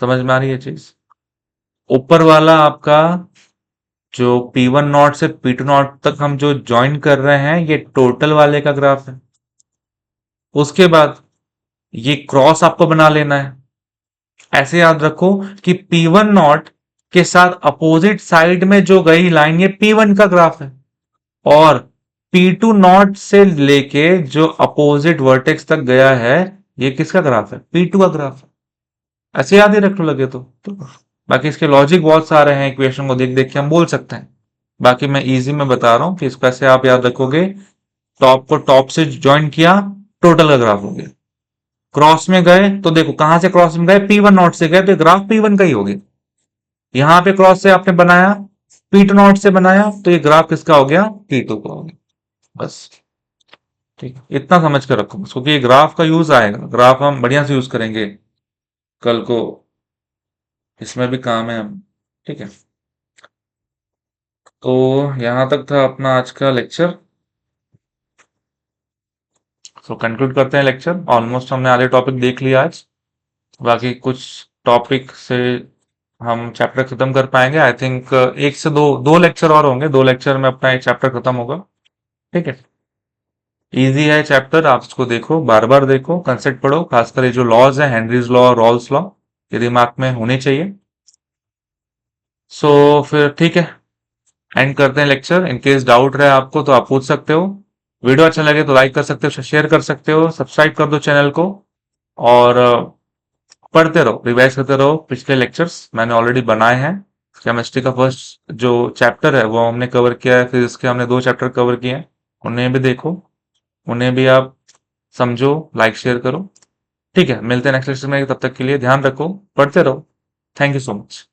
समझ में आ रही है चीज? ऊपर वाला आपका जो P1 नॉट से P2 नॉट तक हम जो ज्वाइन कर रहे हैं ये टोटल वाले का ग्राफ है। उसके बाद ये क्रॉस आपको बना लेना है। ऐसे याद रखो कि P1 नॉट के साथ अपोजिट साइड में जो गई लाइन ये P1 का ग्राफ है, और P2 नॉट से लेके जो अपोजिट वर्टेक्स तक गया है ये किसका ग्राफ है? P2 का ग्राफ है। ऐसे याद ही रख लो लगे तो बाकी इसके लॉजिक बहुत सारे हैं, इक्वेशन को देख देख के हम बोल सकते हैं। बाकी मैं इजी में बता रहा हूं कि इसको ऐसे आप याद रखोगे। टॉप को टॉप से ज्वाइन किया, टोटल का ग्राफ हो गया। क्रॉस में गए तो देखो कहां से क्रॉस में गए? P1 नॉट से गए तो ग्राफ P1 का ही हो गया। यहां पे क्रॉस से आपने बनाया, P2 नॉट से बनाया तो ये ग्राफ किसका हो गया? P2 का हो गया। बस ठीक है, इतना समझ कर रखो क्योंकि ये ग्राफ का यूज आएगा, ग्राफ हम बढ़िया से यूज करेंगे कल को, इसमें भी काम है हम। ठीक है, तो यहां तक था अपना आज का लेक्चर। सो कंक्लूड करते हैं लेक्चर। ऑलमोस्ट हमने आधे टॉपिक देख लिया आज। बाकी कुछ टॉपिक से हम चैप्टर खत्म कर पाएंगे आई थिंक। एक से दो दो लेक्चर और होंगे, दो लेक्चर में अपना एक चैप्टर खत्म होगा। ठीक है, इजी है चैप्टर, आप इसको देखो, बार बार देखो, कंसेप्ट पढ़ो, खासकर ये जो लॉज है, हेनरीज लॉ, रॉल्स लॉ, ये दिमाग में होने चाहिए। सो फिर ठीक है, एंड करते हैं लेक्चर। इनकेस डाउट रहे आपको तो आप पूछ सकते हो। वीडियो अच्छा लगे तो लाइक कर सकते हो, शेयर कर सकते हो, सब्सक्राइब कर दो चैनल को। और पढ़ते रहो, रिवाइज करते रहो। पिछले लेक्चर्स मैंने ऑलरेडी बनाए हैं। केमिस्ट्री का फर्स्ट जो चैप्टर है वो हमने कवर किया है, फिर इसके हमने दो चैप्टर कवर किए हैं, उन्हें भी देखो, उन्हें भी आप समझो, लाइक शेयर करो। ठीक है, मिलते हैं नेक्स्ट लेक्चर में, तब तक के लिए ध्यान रखो, पढ़ते रहो। Thank you so much.